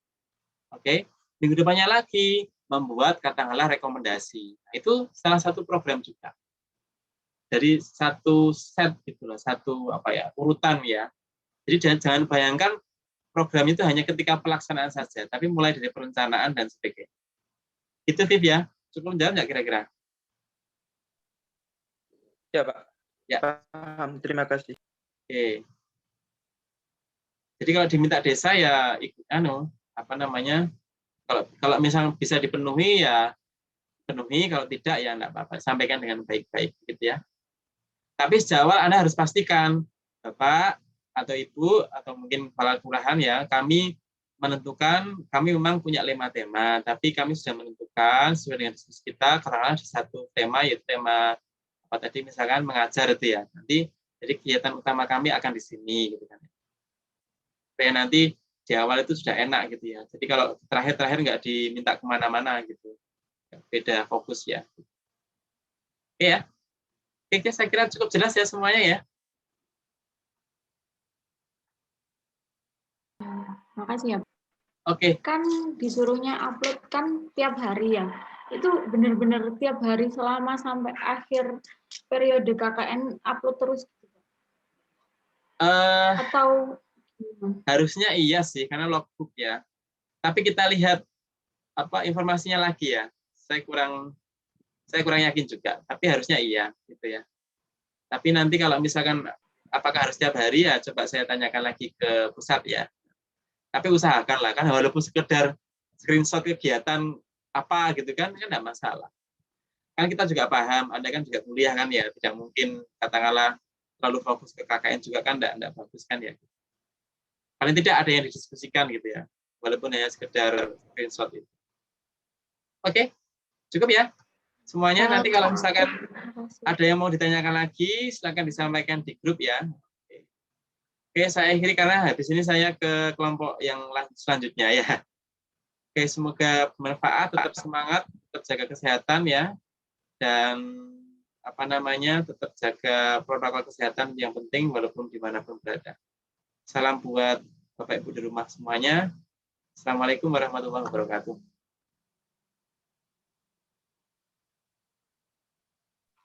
Oke, minggu depannya lagi membuat katakanlah rekomendasi. Nah, itu salah satu program juga. Dari satu set gitu loh, satu urutan ya. Jadi jangan bayangkan program itu hanya ketika pelaksanaan saja, tapi mulai dari perencanaan dan sebagainya. Itu Viv ya. Cukup menjawab nggak kira-kira? Ya Pak. Ya. Paham. Terima kasih. Oke. Jadi kalau diminta desa ya kalau misalnya bisa dipenuhi ya penuhi, kalau tidak ya enggak apa-apa, sampaikan dengan baik-baik gitu ya. Tapi sejak awal Anda harus pastikan Bapak atau Ibu atau mungkin kepala kelurahan ya, kami memang punya 5 tema, tapi kami sudah menentukan sesuai dengan diskusi kita karena ada satu tema, yaitu tema misalkan mengajar itu ya. Nanti jadi kegiatan utama kami akan di sini gitu kan. Supaya nanti di awal itu sudah enak gitu ya. Jadi kalau terakhir nggak diminta kemana-mana gitu. Beda fokus ya. Oke ya. Oke, saya kira cukup jelas ya semuanya ya. Makasih ya. Oke. Kan disuruhnya upload kan tiap hari ya. Itu benar-benar tiap hari selama sampai akhir periode KKN upload terus? Atau harusnya iya sih, karena logbook ya. Tapi kita lihat informasinya lagi ya. Saya kurang yakin juga. Tapi harusnya iya, gitu ya. Tapi nanti kalau misalkan apakah harus tiap hari ya, coba saya tanyakan lagi ke pusat ya. Tapi usahakanlah kan, walaupun sekedar screenshot kegiatan apa gitu kan enggak masalah. Kan kita juga paham, Anda kan juga kuliah kan ya, tidak mungkin katakanlah terlalu fokus ke KKN juga kan enggak bagus kan ya. Paling tidak ada yang didiskusikan gitu ya, walaupun hanya sekedar screenshot itu. Oke, cukup ya semuanya. Nanti kalau misalkan ada yang mau ditanyakan lagi, silakan disampaikan di grup ya. Oke, saya akhiri karena habis ini saya ke kelompok yang selanjutnya ya. Oke, semoga bermanfaat, tetap semangat, tetap jaga kesehatan ya, dan tetap jaga protokol kesehatan yang penting walaupun dimanapun berada. Salam buat Bapak Ibu di rumah semuanya. Assalamualaikum warahmatullahi wabarakatuh.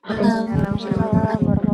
Waalaikumsalam warahmatullahi wabarakatuh.